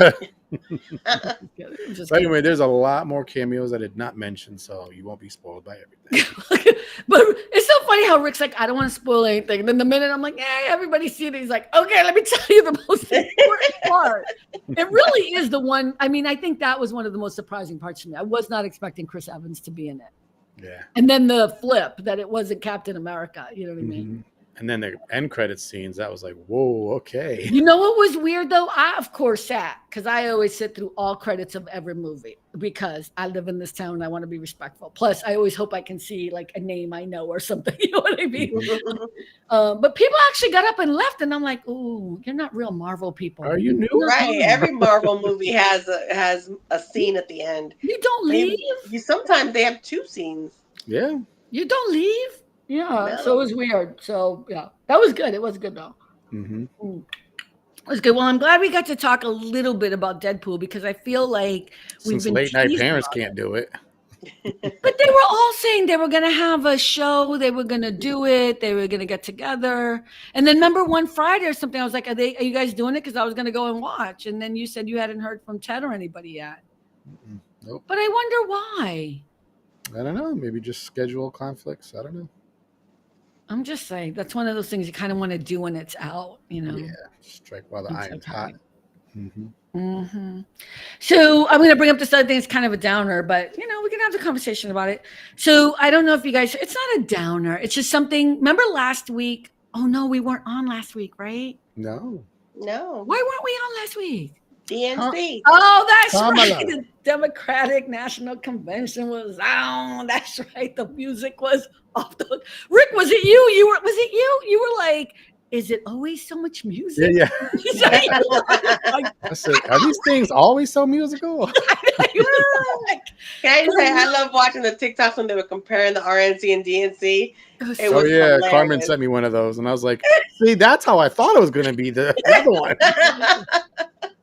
Anyway, there's a lot more cameos I did not mention, so you won't be spoiled by everything. But it's so funny how Rick's like, I don't want to spoil anything. And then the minute I'm like, yeah, everybody's seen it. He's like, okay, let me tell you the most important part. It really is the one. I mean, I think that was one of the most surprising parts to me. I was not expecting Chris Evans to be in it. Yeah. And then the flip that it wasn't Captain America. You know what I mean? And then the end credit scenes, that was like, whoa, okay. You know what was weird though? I, of course, sat because I always sit through all credits of every movie because I live in this town and I want to be respectful. Plus, I always hope I can see like a name I know or something. You know what I mean? But people actually got up and left, and I'm like, ooh, you're not real Marvel people. Are you new? Right. Every Marvel movie has a scene at the end. You don't leave? Sometimes they have two scenes. Yeah. You don't leave? Yeah, No. So it was weird. So yeah, that was good. It was good though. It was good. Well, I'm glad we got to talk a little bit about Deadpool because I feel like Since late night parents can't do it. But they were all saying they were going to have a show. They were going to do it. They were going to get together. And then remember one Friday or something, I was like, are you guys doing it? Because I was going to go and watch. And then you said you hadn't heard from Ted or anybody yet. Nope. But I wonder why. I don't know. Maybe just schedule conflicts. I don't know. I'm just saying that's one of those things you kind of want to do when it's out, you know. Yeah, strike while the iron's hot. Mm-hmm. Mm-hmm. So I'm going to bring up this other thing. It's kind of a downer, but you know, we can have the conversation about it. So I don't know if you guys, it's not a downer. It's just something. Remember last week? Oh no, we weren't on last week, right? No. Why weren't we on last week? DNC. Oh, that's Kamala. right. The Democratic National Convention was on. That's right. The music was off the hook. Rick, was it you? Was it you? You were like, is it always so much music? Yeah. Like, I said, are these things always so musical? Can I just say, I love watching the TikToks when they were comparing the RNC and DNC. It was hilarious. Carmen sent me one of those, and I was like, see, that's how I thought it was going to be the other one.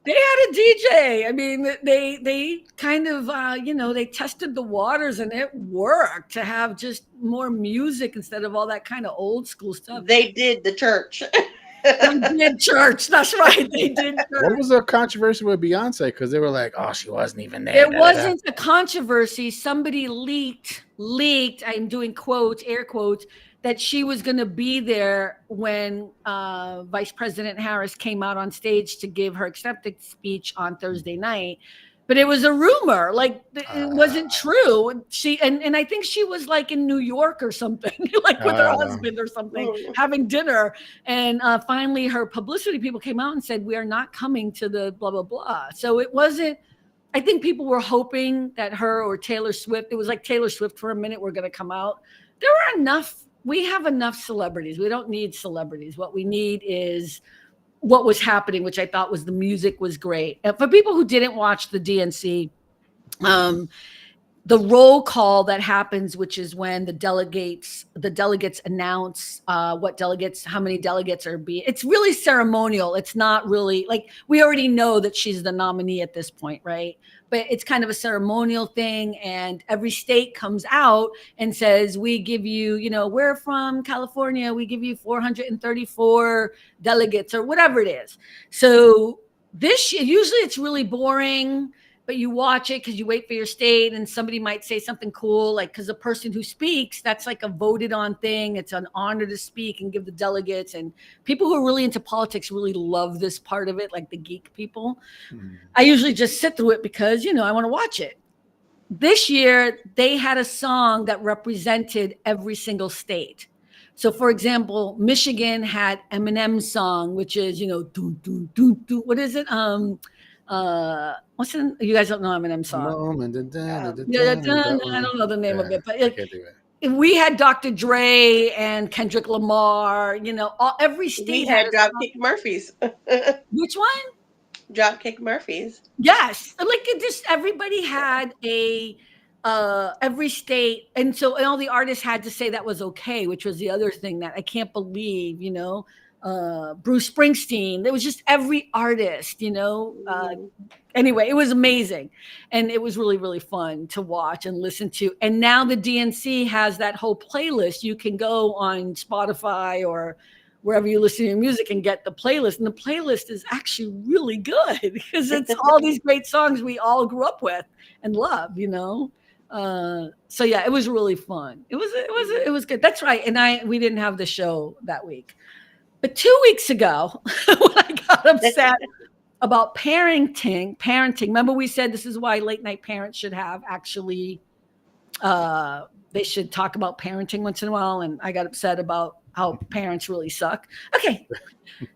They had a DJ. I mean, they kind of, they tested the waters, and it worked to have just more music instead of all that kind of old school stuff. They did the church. They did church. That's right. They did church. What was the controversy with Beyonce? Because they were like, oh, she wasn't even there. It wasn't a controversy. Somebody leaked, I'm doing quotes, air quotes, that she was going to be there when Vice President Harris came out on stage to give her acceptance speech on Thursday night. But it was a rumor, like it wasn't true. She and I think she was like in New York or something, like with her husband or something, having dinner. And finally, her publicity people came out and said, "We are not coming to the blah blah blah." So it wasn't. I think people were hoping that her or Taylor Swift. It was like Taylor Swift for a minute. We're going to come out. There were enough. We have enough celebrities. We don't need celebrities. What we need is what was happening, which I thought was the music was great. And for people who didn't watch the DNC, the roll call that happens, which is when the delegates announce how many delegates are being. It's really ceremonial. It's not really like we already know that she's the nominee at this point, right? But it's kind of a ceremonial thing, and every state comes out and says, we give you, we're from California, we give you 434 delegates or whatever it is. So usually it's really boring, but you watch it because you wait for your state and somebody might say something cool, like because the person who speaks, that's like a voted on thing. It's an honor to speak and give the delegates. And people who are really into politics really love this part of it, like the geek people. I usually just sit through it because, I want to watch it. This year, they had a song that represented every single state. So, for example, Michigan had Eminem's song, which is, doo, doo, doo, doo. What is it? You guys don't know Eminem's song. I don't know the name of it, but we had Dr. Dre and Kendrick Lamar. Every state we had Dropkick Murphys. Which one? Dropkick Murphys. Yes, like it just everybody had every state, and all the artists had to say that was okay, which was the other thing that I can't believe. Bruce Springsteen. There was just every artist, anyway, it was amazing. And it was really, really fun to watch and listen to. And now the DNC has that whole playlist. You can go on Spotify or wherever you listen to your music and get the playlist. And the playlist is actually really good because it's all these great songs we all grew up with and love, So yeah, it was really fun. It was good. That's right. And we didn't have the show that week. But 2 weeks ago, when I got upset about parenting, remember we said this is why late night parents should have actually, they should talk about parenting once in a while. And I got upset about how parents really suck. Okay.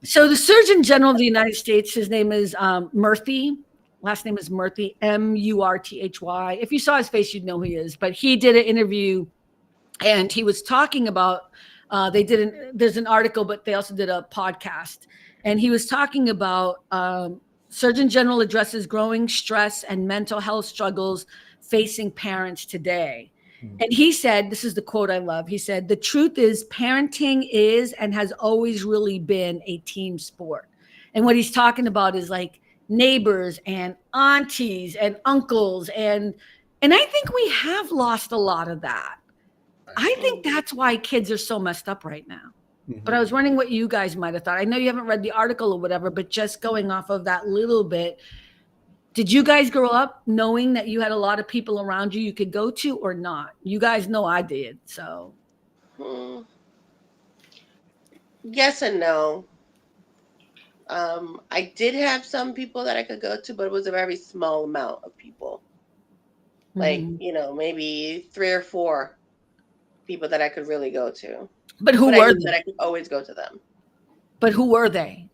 So the Surgeon General of the United States, his name is Murthy. Last name is Murthy, Murthy. If you saw his face, you'd know who he is. But he did an interview and he was talking about, there's an article, but they also did a podcast. And he was talking about Surgeon General addresses growing stress and mental health struggles facing parents today. And he said, this is the quote I love. He said, the truth is parenting is and has always really been a team sport. And what he's talking about is like neighbors and aunties and uncles and And I think we have lost a lot of that. I think that's why kids are so messed up right now. But I was wondering what you guys might have thought. I know you haven't read the article or whatever, but just going off of that little bit, did you guys grow up knowing that you had a lot of people around you could go to or not? You guys know I did, so. Yes and no. I did have some people that I could go to, but it was a very small amount of people. Like, maybe 3 or 4 people that I could really go to. But who were they? That I could always go to them. But who were they?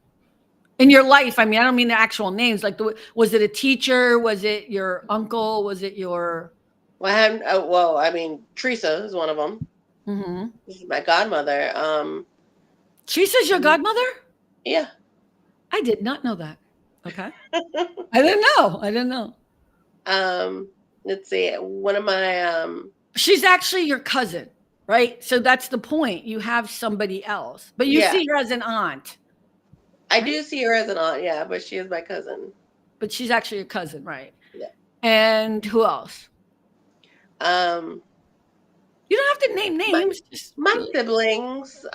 In your life, I mean, I don't mean the actual names. Like, was it a teacher? Was it your uncle? Was it your... Well, I mean, Teresa is one of them. This is my godmother. Teresa's your godmother? Yeah. I did not know that. Okay. I didn't know. Let's see. One of my... She's actually your cousin, right? So that's the point. You have somebody else. But you see her as an aunt. I do see her as an aunt, yeah, but she is my cousin. But she's actually your cousin, right? Yeah. And who else? You don't have to name names. My siblings.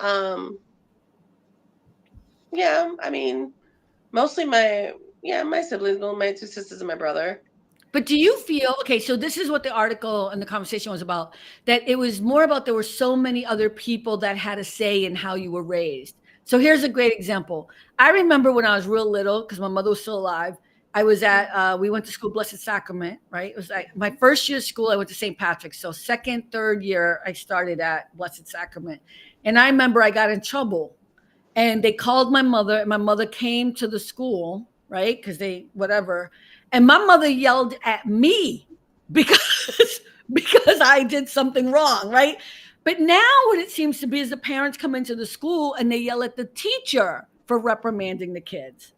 Yeah, I mean, mostly my siblings, my 2 sisters and my brother. But do you feel, okay, so this is what the article and the conversation was about, that it was more about there were so many other people that had a say in how you were raised. So here's a great example. I remember when I was real little, because my mother was still alive, I was we went to school, Blessed Sacrament, right? It was like my first year of school, I went to St. Patrick's. So second, third year, I started at Blessed Sacrament. And I remember I got in trouble and they called my mother, and my mother came to the school, right? Because whatever. And my mother yelled at me because I did something wrong, right? But now what it seems to be is the parents come into the school and they yell at the teacher for reprimanding the kids.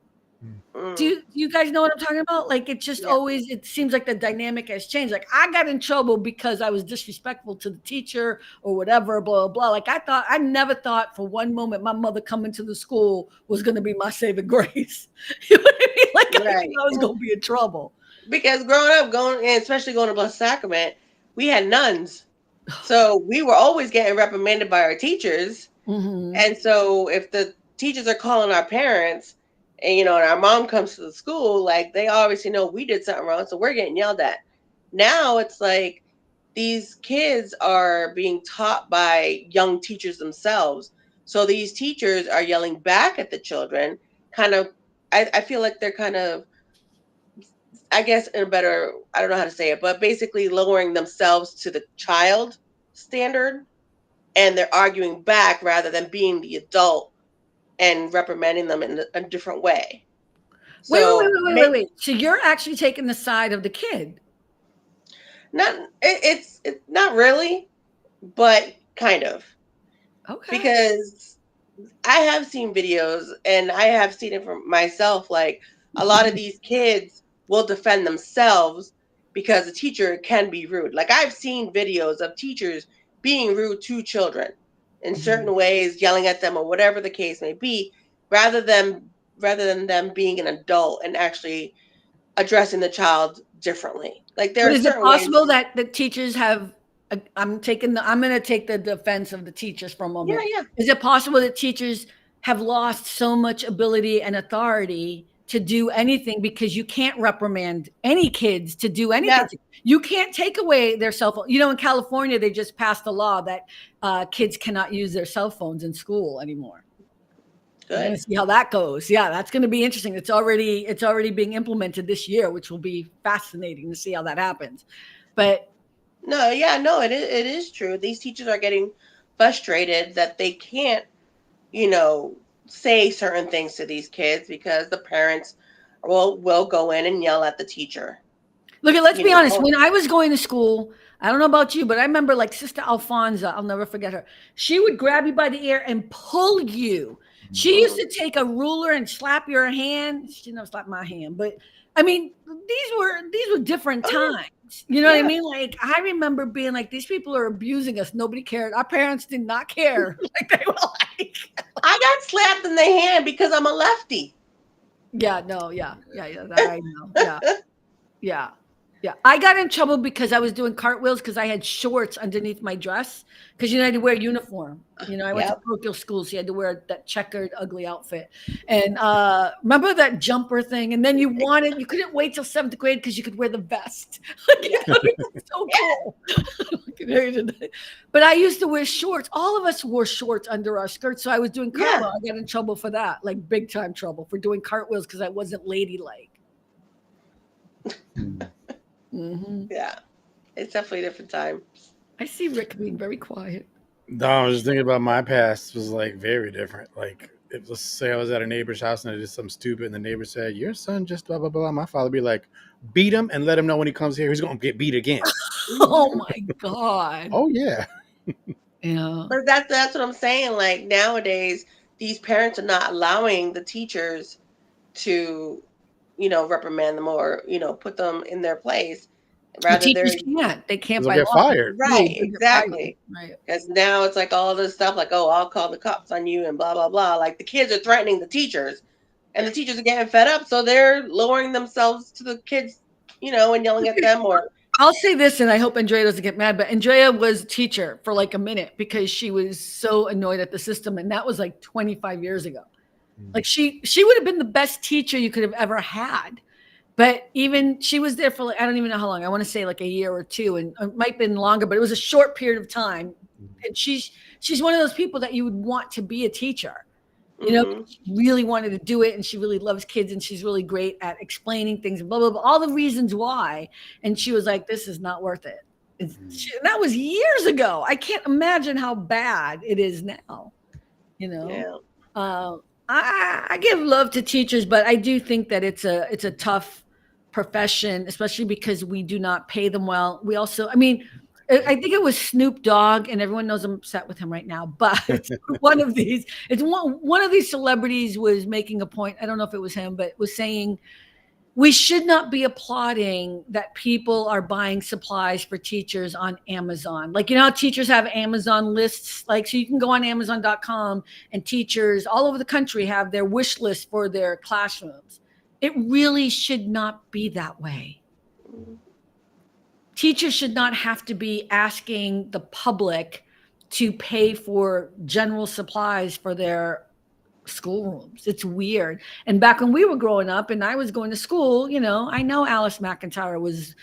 Do you guys know what I'm talking about? Like, it just always, it seems like the dynamic has changed. Like, I got in trouble because I was disrespectful to the teacher or whatever, blah, blah, blah. Like, I never thought for one moment my mother coming to the school was going to be my saving grace. You know what I mean? Like, I was going to be in trouble. Because growing up, and especially going to Blessed Sacrament, we had nuns. So we were always getting reprimanded by our teachers. And so if the teachers are calling our parents, and our mom comes to the school, like, they obviously know we did something wrong, so we're getting yelled at. Now it's like these kids are being taught by young teachers themselves. So these teachers are yelling back at the children, kind of, I feel like they're kind of, I guess in a better, I don't know how to say it, but basically lowering themselves to the child standard, and they're arguing back rather than being the adult and reprimanding them in a different way. Wait. So you're actually taking the side of the kid? It's not really, but kind of. Okay. Because I have seen videos, and I have seen it for myself. Like, a lot of these kids will defend themselves because a teacher can be rude. Like, I've seen videos of teachers being rude to children in certain ways, yelling at them or whatever the case may be, rather than them being an adult and actually addressing the child differently. Like, there is it possible that the teachers have? I'm going to take the defense of the teachers for a moment. Yeah. Is it possible that teachers have lost so much ability and authority to do anything because you can't reprimand any kids to do anything? Yeah. You can't take away their cell phone. In California, they just passed a law that kids cannot use their cell phones in school anymore. Good. We're going to see how that goes. Yeah, that's going to be interesting. It's already being implemented this year, which will be fascinating to see how that happens. But it is true. These teachers are getting frustrated that they can't, say certain things to these kids because the parents will go in and yell at the teacher. Look, let's be honest. When I was going to school, I don't know about you, but I remember, like, Sister Alfonso, I'll never forget her. She would grab you by the ear and pull you. She used to take a ruler and slap your hand. She never slapped my hand, but I mean, these were different times. You know what I mean? Like, I remember being like, these people are abusing us. Nobody cared. Our parents did not care. Like, they were like, I got slapped in the hand because I'm a lefty. Yeah, no, yeah. That I know. Yeah. Yeah, I got in trouble because I was doing cartwheels because I had shorts underneath my dress because you had to wear uniform. I went to Yep. parochial school, so you had to wear that checkered, ugly outfit. And remember that jumper thing? And then you couldn't wait till 7th grade because you could wear the vest. It was so cool. But I used to wear shorts. All of us wore shorts under our skirts, so I was doing cartwheels. I got in trouble for that, like big time trouble for doing cartwheels because I wasn't ladylike. Mm-hmm. Yeah, it's definitely a different time. I see Rick being very quiet. No, I was just thinking about my past was like very different. Like, let's say I was at a neighbor's house and I did something stupid, and the neighbor said, "Your son just blah blah blah." My father would be like, "Beat him and let him know when he comes here, he's gonna get beat again." Oh my God. Oh yeah. Yeah. But that's what I'm saying. Like nowadays, these parents are not allowing the teachers to, reprimand them or, put them in their place. The Rather, they're teachers can't. They can't They'll by get law. fired. right, No, they get fired. exactly. Right. Because now it's like all this stuff, like, oh, I'll call the cops on you and blah blah blah. Like the kids are threatening the teachers, and the teachers are getting fed up, so they're lowering themselves to the kids, and yelling at them. Or I'll say this, and I hope Andrea doesn't get mad, but Andrea was a teacher for like a minute because she was so annoyed at the system, and that was like 25 years ago. Like she would have been the best teacher you could have ever had. But even she was there for like, I don't even know how long. I want to say like a year or two, and it might have been longer, but it was a short period of time. And she's one of those people that you would want to be a teacher. She really wanted to do it, and she really loves kids, and she's really great at explaining things and blah, blah, blah, all the reasons why. And she was like, this is not worth it. That was years ago. I can't imagine how bad it is now. yeah. I give love to teachers, but I do think that it's a tough profession, especially because we do not pay them well. We also, I think it was Snoop Dogg, and everyone knows I'm upset with him right now, but one of these celebrities was making a point. I don't know if it was him, but was saying we should not be applauding that people are buying supplies for teachers on Amazon. Like, how teachers have Amazon lists, like, so you can go on Amazon.com and teachers all over the country have their wish list for their classrooms. It really should not be that way. Teachers should not have to be asking the public to pay for general supplies for their schoolrooms. It's weird. And back when we were growing up and I was going to school, I know Alice McIntyre was,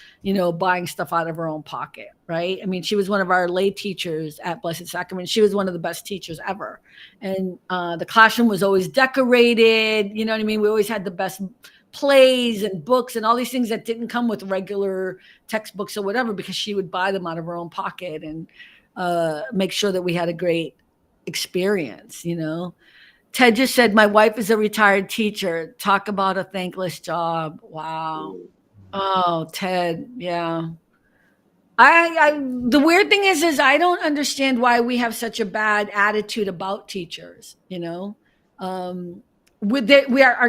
buying stuff out of her own pocket, right? I mean, she was one of our lay teachers at Blessed Sacrament. She was one of the best teachers ever. And the classroom was always decorated. You know what I mean? We always had the best plays and books and all these things that didn't come with regular textbooks or whatever, because she would buy them out of her own pocket and make sure that we had a great experience, Ted just said, my wife is a retired teacher. Talk about a thankless job. Wow. Oh, Ted. Yeah. The weird thing is I don't understand why we have such a bad attitude about teachers. Our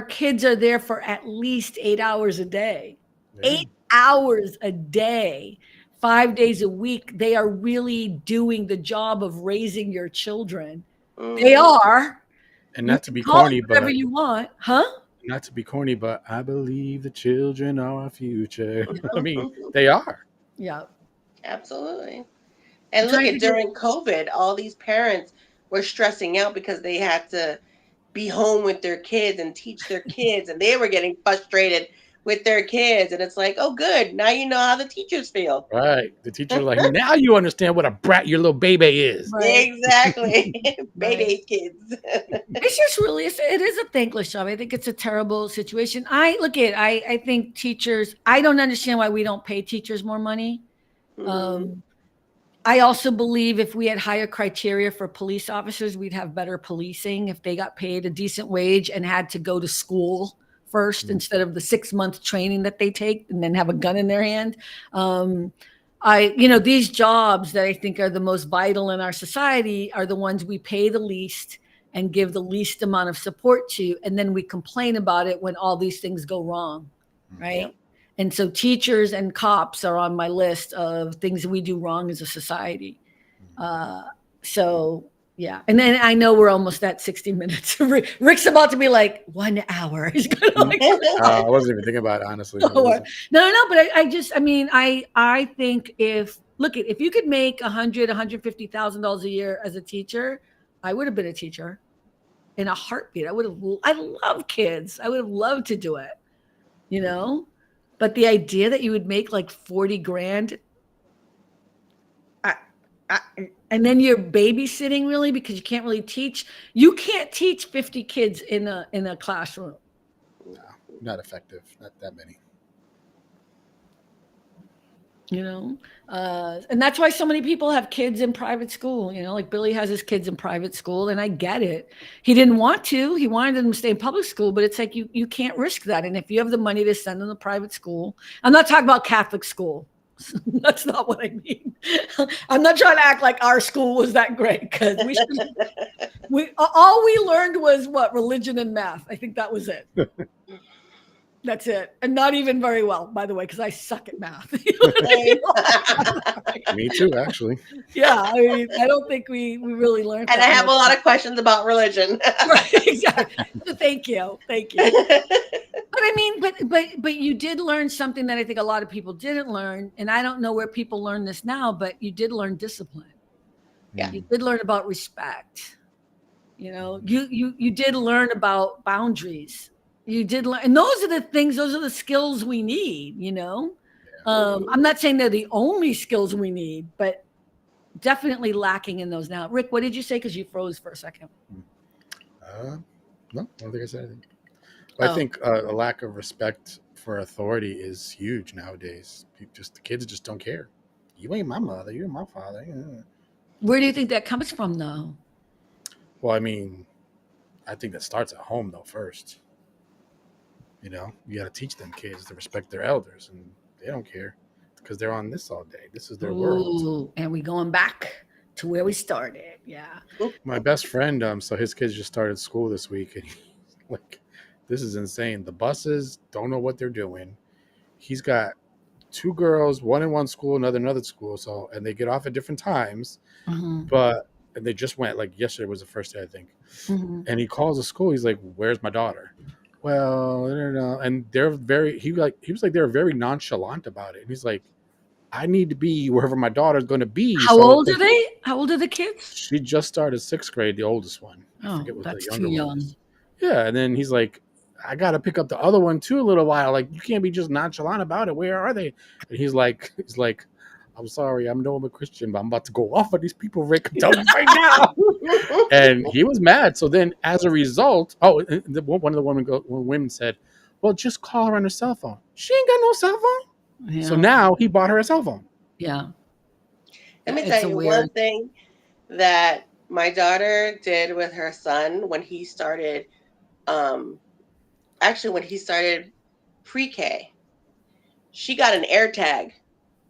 kids are there for at least 8 hours a day. Yeah. 8 hours a day, 5 days a week. They are really doing the job of raising your children. They are. And not to be corny, but whatever you want, huh? Not to be corny, but I believe the children are our future. I mean, they are. Yeah, absolutely. And look at during COVID, all these parents were stressing out because they had to be home with their kids and teach their kids, and they were getting frustrated with their kids. And it's like, oh, good. Now you know how the teachers feel. Right. The teachers are like, now you understand what a brat your little baby is. Right. Exactly. Baby kids. It's just really, it is a thankless job. I think it's a terrible situation. I think teachers, I don't understand why we don't pay teachers more money. I also believe if we had higher criteria for police officers, we'd have better policing if they got paid a decent wage and had to go to school first instead of the 6-month training that they take and then have a gun in their hand. These jobs that I think are the most vital in our society are the ones we pay the least and give the least amount of support to. And then we complain about it when all these things go wrong. Right. Yeah. And so teachers and cops are on my list of things we do wrong as a society. Yeah. And then I know we're almost at 60 minutes. Rick's about to be like 1 hour. He's going to like, I wasn't even thinking about it, honestly. no, but I think if you could make $150,000 a year as a teacher, I would have been a teacher in a heartbeat. I love kids. I would have loved to do it, you know, but the idea that you would make like 40 grand, and then you're babysitting really because you can't really teach. You can't teach 50 kids in a classroom. No, not effective. Not that many. You know, and that's why so many people have kids in private school. You know, like Billy has his kids in private school, and I get it. He didn't want to. He wanted them to stay in public school, but it's like you can't risk that. And if you have the money to send them to private school, I'm not talking about Catholic school. That's not what I mean. I'm not trying to act like our school was that great because all we learned was what, religion and math. I think that was it. That's it. And not even very well, by the way, because I suck at math. Me too, actually. Yeah, I mean, I don't think we really learned. And I have a lot of questions about religion. Right, exactly. So thank you. But I mean, but you did learn something that I think a lot of people didn't learn, and I don't know where people learn this now, but you did learn discipline. Yeah. You did learn about respect. You know, you did learn about boundaries. You did learn, and those are the skills we need, you know. I'm not saying they're the only skills we need, but definitely lacking in those now. Rick, what did you say? Because you froze for a second. No, I don't think I said anything. But I think a lack of respect for authority is huge nowadays. The kids just don't care. You ain't my mother. You're my father. Yeah. Where do you think that comes from, though? Well, I mean, I think that starts at home, though, first. You know, you got to teach them kids to respect their elders, and they don't care because they're on this all day. This is their world. And we going back to where we started. Yeah. My best friend, so his kids just started school this week, and he's like, this is insane. The buses don't know what they're doing. He's got 2 girls, one in one school, another in another school. So, and they get off at different times, and they just went, like yesterday was the first day, I think. And he calls the school. He's like, "Where's my daughter?" Well, I don't know. And they're he was like, they're very nonchalant about it. And he's like, I need to be wherever my daughter's going to be. How old are they? How old are the kids? She just started 6th grade, the oldest one. Oh, that's too young. Yeah. And then he's like, I got to pick up the other one too a little while. Like, you can't be just nonchalant about it. Where are they? And he's like, I'm sorry, I'm a Christian, but I'm about to go off on these people, Rick. I'm telling you right now. And he was mad. So then, as a result, one of the women said, "Well, just call her on her cell phone." She ain't got no cell phone. Yeah. So now he bought her a cell phone. Yeah. Let me tell you one thing that my daughter did with her son when he started. When he started pre-K, she got an air tag.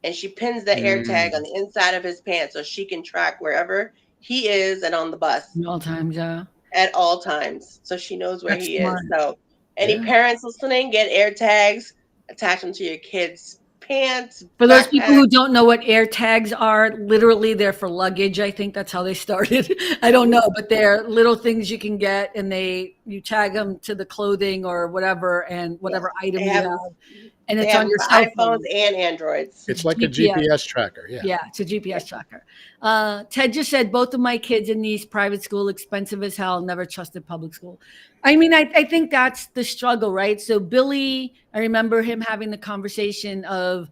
And she pins the air tag on the inside of his pants so she can track wherever he is and on the bus. At all times, yeah. At all times. So she knows where he is. So any parents listening, get air tags, attach them to your kids' pants. For those people who don't know what air tags are, literally they're for luggage. I think that's how they started. I don't know, but they're little things you can get, and you tag them to the clothing or whatever, and whatever item you have. And it's on your cell iPhones and Androids. It's like a GPS tracker. Yeah, it's a GPS tracker. Ted just said both of my kids in these private school, expensive as hell, never trusted public school. I mean, I think that's the struggle, right? So Billy, I remember him having the conversation of,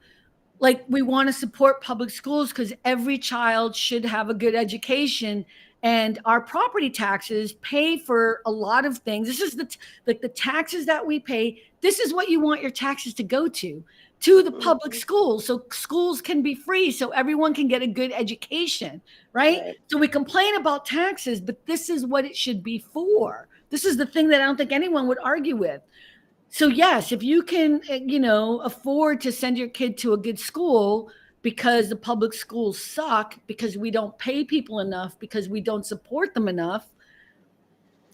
like, we want to support public schools because every child should have a good education. And our property taxes pay for a lot of things. This is the taxes that we pay. This is what you want your taxes to go to the public schools. So schools can be free so everyone can get a good education, right? So we complain about taxes, but this is what it should be for. This is the thing that I don't think anyone would argue with. So yes, if you can, afford to send your kid to a good school, because the public schools suck, because we don't pay people enough, because we don't support them enough,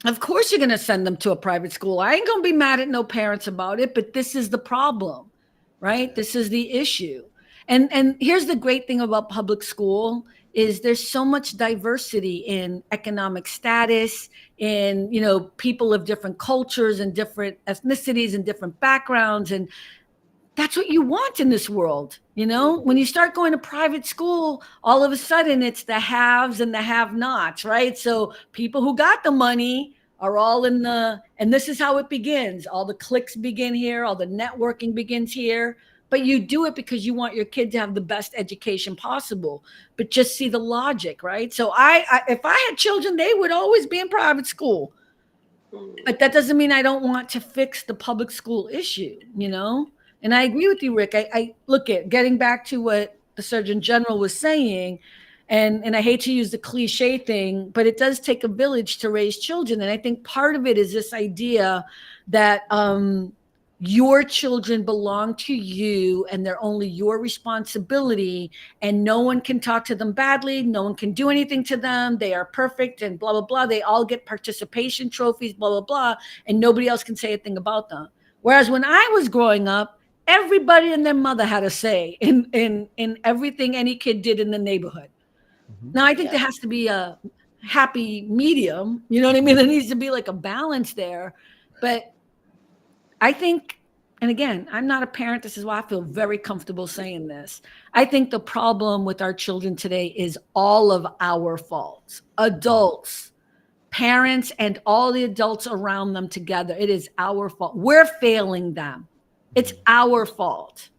of course you're going to send them to a private school. I ain't going to be mad at no parents about it, but this is the problem, right? This is the issue. And here's the great thing about public school is there's so much diversity in economic status, in, people of different cultures and different ethnicities and different backgrounds. And that's what you want in this world. When you start going to private school, all of a sudden it's the haves and the have-nots, right? So people who got the money are all and this is how it begins. All the cliques begin here, all the networking begins here. But you do it because you want your kid to have the best education possible. But just see the logic, right? So if I had children, they would always be in private school. But that doesn't mean I don't want to fix the public school issue, And I agree with you, Rick. I look at getting back to what the Surgeon General was saying, and I hate to use the cliche thing, but it does take a village to raise children. And I think part of it is this idea that your children belong to you and they're only your responsibility, and no one can talk to them badly. No one can do anything to them. They are perfect and blah, blah, blah. They all get participation trophies, blah, blah, blah. And nobody else can say a thing about them. Whereas when I was growing up, everybody and their mother had a say in everything any kid did in the neighborhood. Now, I think there has to be a happy medium. You know what I mean? There needs to be like a balance there. But I think, and again, I'm not a parent. This is why I feel very comfortable saying this. I think the problem with our children today is all of our faults. Adults, parents, and all the adults around them together. It is our fault. We're failing them. It's our fault.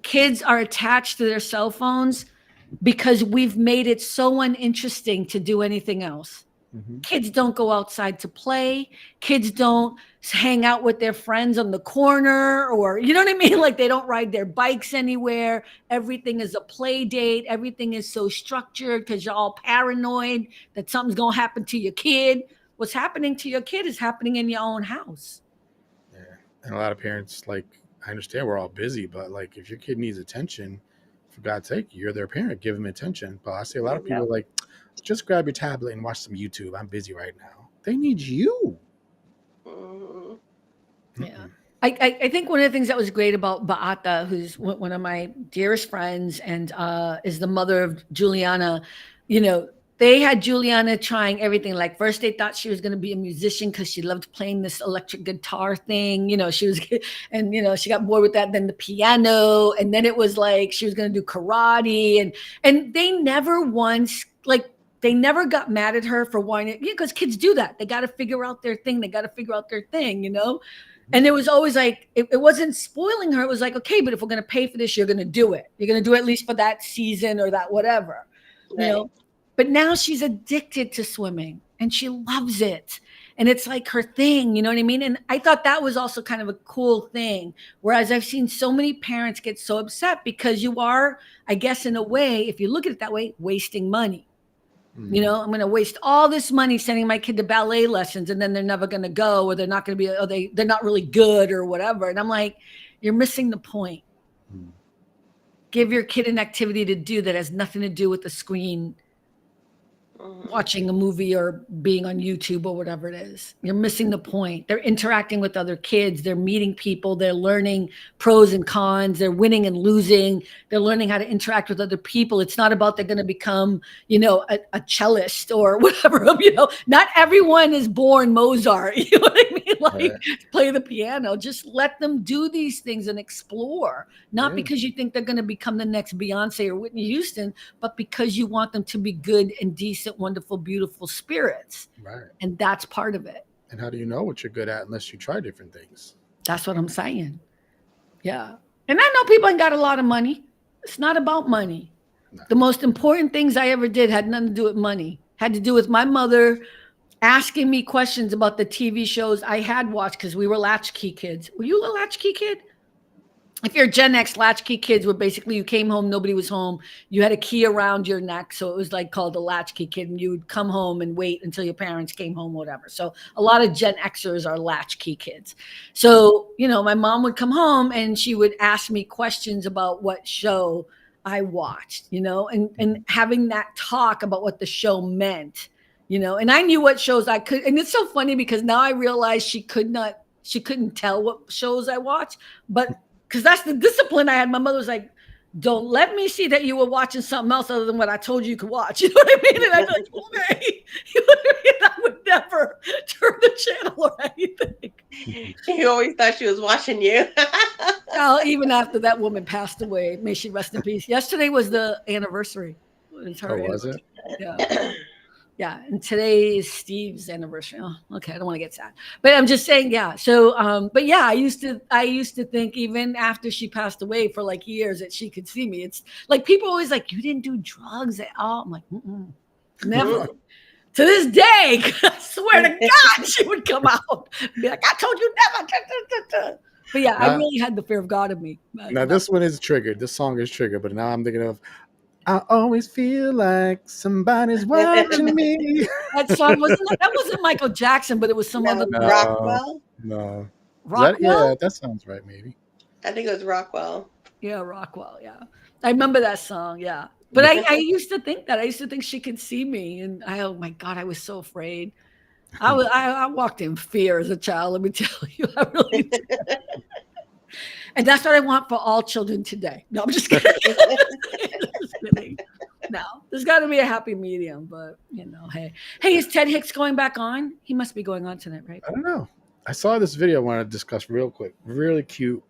Kids are attached to their cell phones because we've made it so uninteresting to do anything else. Kids don't go outside to play. Kids don't hang out with their friends on the corner, or, you know what I mean? Like, they don't ride their bikes anywhere. Everything is a play date. Everything is so structured because you're all paranoid that something's going to happen to your kid. What's happening to your kid is happening in your own house. Yeah. And a lot of parents, I understand we're all busy, but if your kid needs attention, for God's sake, you're their parent, give them attention. But I see a lot of people just grab your tablet and watch some YouTube. I'm busy right now. They need you. Yeah. I think one of the things that was great about Beata, who's one of my dearest friends and is the mother of Juliana, they had Juliana trying everything. Like, first they thought she was going to be a musician because she loved playing this electric guitar thing. She was, and, she got bored with that. Then the piano. And then it was like she was going to do karate. And they never once, they never got mad at her for wanting it, because kids do that. They got to figure out their thing. And it was always like, it wasn't spoiling her. It was like, okay, but if we're going to pay for this, you're going to do it. You're going to do it at least for that season or that whatever, Right. But now she's addicted to swimming and she loves it. And it's like her thing, you know what I mean? And I thought that was also kind of a cool thing. Whereas I've seen so many parents get so upset because you are, I guess, in a way, if you look at it that way, wasting money. I'm going to waste all this money sending my kid to ballet lessons, and then they're never going to go, or they're not going to be, or they're not really good or whatever. And I'm like, you're missing the point. Give your kid an activity to do that has nothing to do with the screen, watching a movie or being on YouTube or whatever it is. You're missing the point. They're interacting with other kids. They're meeting people. They're learning pros and cons. They're winning and losing. They're learning how to interact with other people. It's not about they're going to become, a cellist or whatever. Not everyone is born Mozart. You know what I mean? Play the piano. Just let them do these things and explore. Not because you think they're going to become the next Beyonce or Whitney Houston, but because you want them to be good and decent, wonderful, beautiful spirits. Right. And that's part of it. And how do you know what you're good at unless you try different things? That's what I'm saying. Yeah. And I know people ain't got a lot of money. It's not about money. No. The most important things I ever did had nothing to do with money. Had to do with my mother asking me questions about the TV shows I had watched, because we were latchkey kids. Were you a latchkey kid? If you're Gen X, latchkey kids were basically, you came home, nobody was home. You had a key around your neck. So it was called a latchkey kid. And you would come home and wait until your parents came home, whatever. So a lot of Gen Xers are latchkey kids. So, my mom would come home and she would ask me questions about what show I watched, and having that talk about what the show meant, and I knew what shows I could. And it's so funny because now I realize she couldn't tell what shows I watched, but because that's the discipline I had. My mother was like, don't let me see that you were watching something else other than what I told you could watch. You know what I mean? And I'd be like, okay. You know what I mean? I would never turn the channel or anything. You always thought she was watching you. Well, even after that woman passed away, may she rest in peace. Yesterday was the anniversary. It Oh, was it? Yeah. Yeah, and today is Steve's anniversary. Oh, okay, I don't want to get sad, but I'm just saying, yeah. So, but yeah, I used to think even after she passed away for like years that she could see me. It's like people always like, you didn't do drugs at all. I'm like, never. To this day, I swear to God, she would come out and be like, I told you never. But yeah, I really had the fear of God in me. Now this one is triggered. This song is triggered, but now I'm thinking of I always feel like somebody's watching me. That song wasn't Michael Jackson, but it was some other Rockwell. No. Rockwell? That sounds right, maybe. I think it was Rockwell. Yeah, Rockwell. Yeah, I remember that song. Yeah, but I used to think that. I used to think she could see me, and oh my God, I was so afraid. I walked in fear as a child. Let me tell you, I really did. And that's what I want for all children today. No, I'm just kidding. Just kidding. No, there's got to be a happy medium, but hey, is Ted Hicks going back on? He must be going on tonight, right? I don't know. I saw this video I want to discuss real quick. Really cute.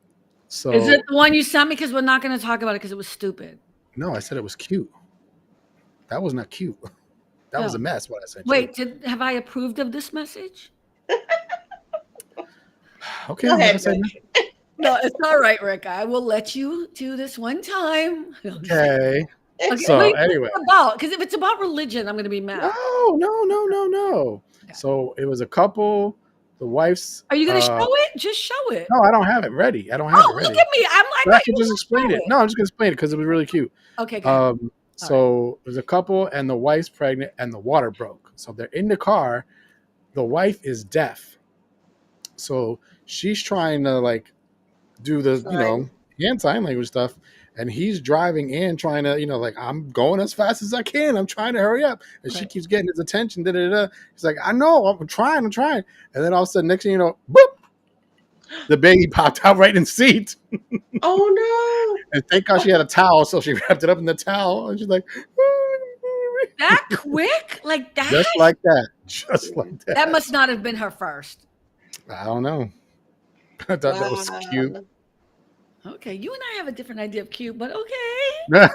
So is it the one you sent me? Because we're not going to talk about it because it was stupid. No, I said it was cute. That was not cute. That was a mess. What I said. Wait, have I approved of this message? Okay. Go ahead, No, it's all right, Rick. I will let you do this one time. Okay. So wait, anyway, because if it's about religion, I'm going to be mad. No. Okay. So it was a couple. The wife's. Are you going to show it? Just show it. No, I don't have it ready. I don't have it ready. Look at me. I'm like, but I can just explain it. No, I'm just going to explain it because it was really cute. Okay. Good. So there's a couple, and the wife's pregnant, and the water broke. So they're in the car. The wife is deaf, so she's trying to like do the hand sign language stuff, and he's driving in trying to like, I'm going as fast as I can, I'm trying to hurry up, and she keeps getting his attention. He's like, I know, I'm trying, and then all of a sudden, next thing you know, boop, the baby popped out right in the seat. Oh no! And thank God she had a towel, so she wrapped it up in the towel, and she's like, that quick, like that, just like that. That must not have been her first. I don't know. I thought that was cute. Okay, you and I have a different idea of cute, but okay.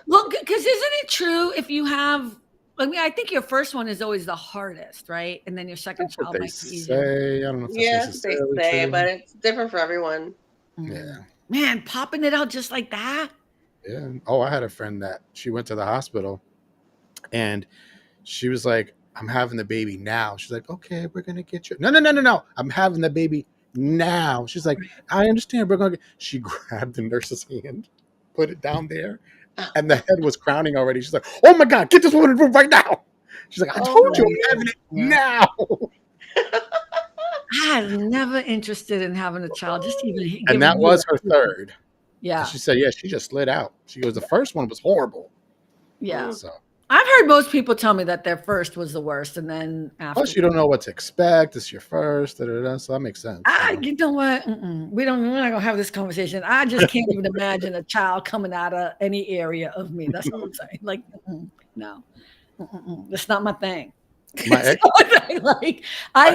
Well, because isn't it true if you have? I mean, I think your first one is always the hardest, right? And then your second child might be easier. I don't know if that's they say, true. But it's different for everyone. Yeah. Man, popping it out just like that. Yeah. Oh, I had a friend that she went to the hospital, and she was like, I'm having the baby now. She's like, okay, we're going to get you. No. I'm having the baby now. She's like, I understand. We're going to get. She grabbed the nurse's hand, put it down there, and the head was crowning already. She's like, oh my God, get this woman in the room right now. She's like, I told you I'm having it now. I was never interested in having a child. Just even. And that was her third. Yeah. And she said, yeah, she just slid out. She goes, the first one was horrible. Yeah. So. I've heard most people tell me that their first was the worst, and then after. Plus, you don't know what to expect. It's your first, so that makes sense. You know what? We're not gonna have this conversation. I just can't even imagine a child coming out of any area of me. That's what I'm saying. Like, no, that's not my thing. My ex, I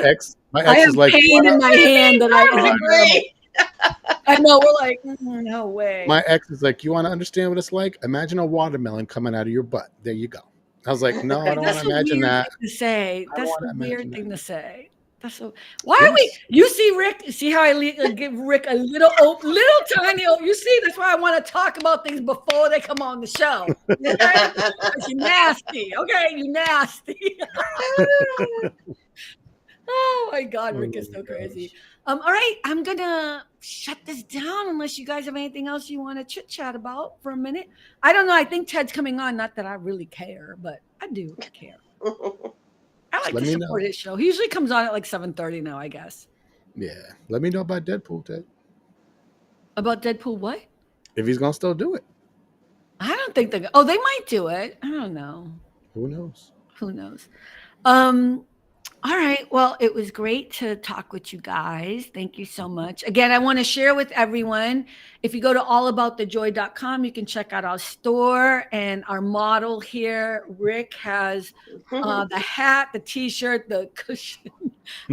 have is like, pain in my hand that I agree. I know, we're like, no way. My ex is like, you want to understand what it's like? Imagine a watermelon coming out of your butt. There you go. I was like, no, I don't want to imagine that. That's a weird thing to say. That's so. Why are we? You see, Rick. See how I give Rick a little tiny. You see, that's why I want to talk about things before they come on the show. Okay? You nasty. Okay, you nasty. Oh my God, Rick is so crazy. All right, I'm gonna shut this down unless you guys have anything else you want to chit chat about for a minute. I don't know. I think Ted's coming on. Not that I really care, but I do care. I like to support his show. He usually comes on at like 7:30 now, I guess. Yeah. Let me know about Deadpool, Ted. About Deadpool what? If he's going to still do it. I don't think they... Oh, they might do it. I don't know. Who knows? Who knows? All right. Well, it was great to talk with you guys. Thank you so much. Again, I want to share with everyone. If you go to allaboutthejoy.com, you can check out our store and our model here. Rick has the hat, the t-shirt, the cushion.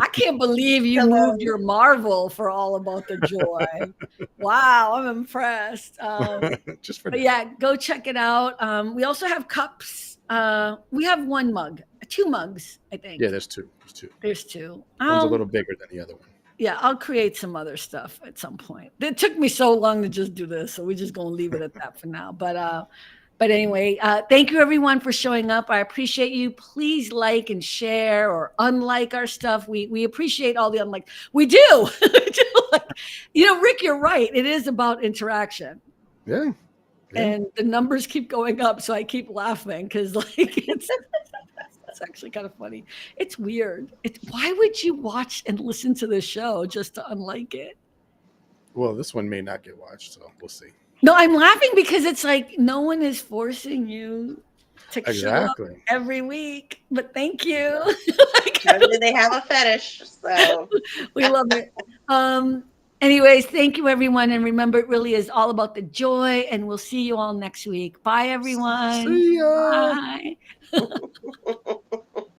I can't believe you Hello. moved your Marvel for All About the Joy. Wow, I'm impressed. Just for But that. yeah, go check it out. We also have cups. We have one mug, 2 mugs, I think. Yeah, there's two. There's 2. One's a little bigger than the other one. Yeah, I'll create some other stuff at some point. It took me so long to just do this, so we're just gonna leave it at that for now. But anyway, thank you everyone for showing up. I appreciate you. Please like and share or unlike our stuff. We appreciate all the unlike. We do. Rick, you're right. It is about interaction. Yeah. And the numbers keep going up, so I keep laughing because it's actually kind of funny. It's weird. Why would you watch and listen to this show just to unlike it? Well, this one may not get watched, so we'll see. No, I'm laughing because it's like no one is forcing you to show up every week. But thank you. Maybe they have a fetish, so we love it. Anyways, thank you, everyone. And remember, it really is all about the joy. And we'll see you all next week. Bye, everyone. See ya. Bye.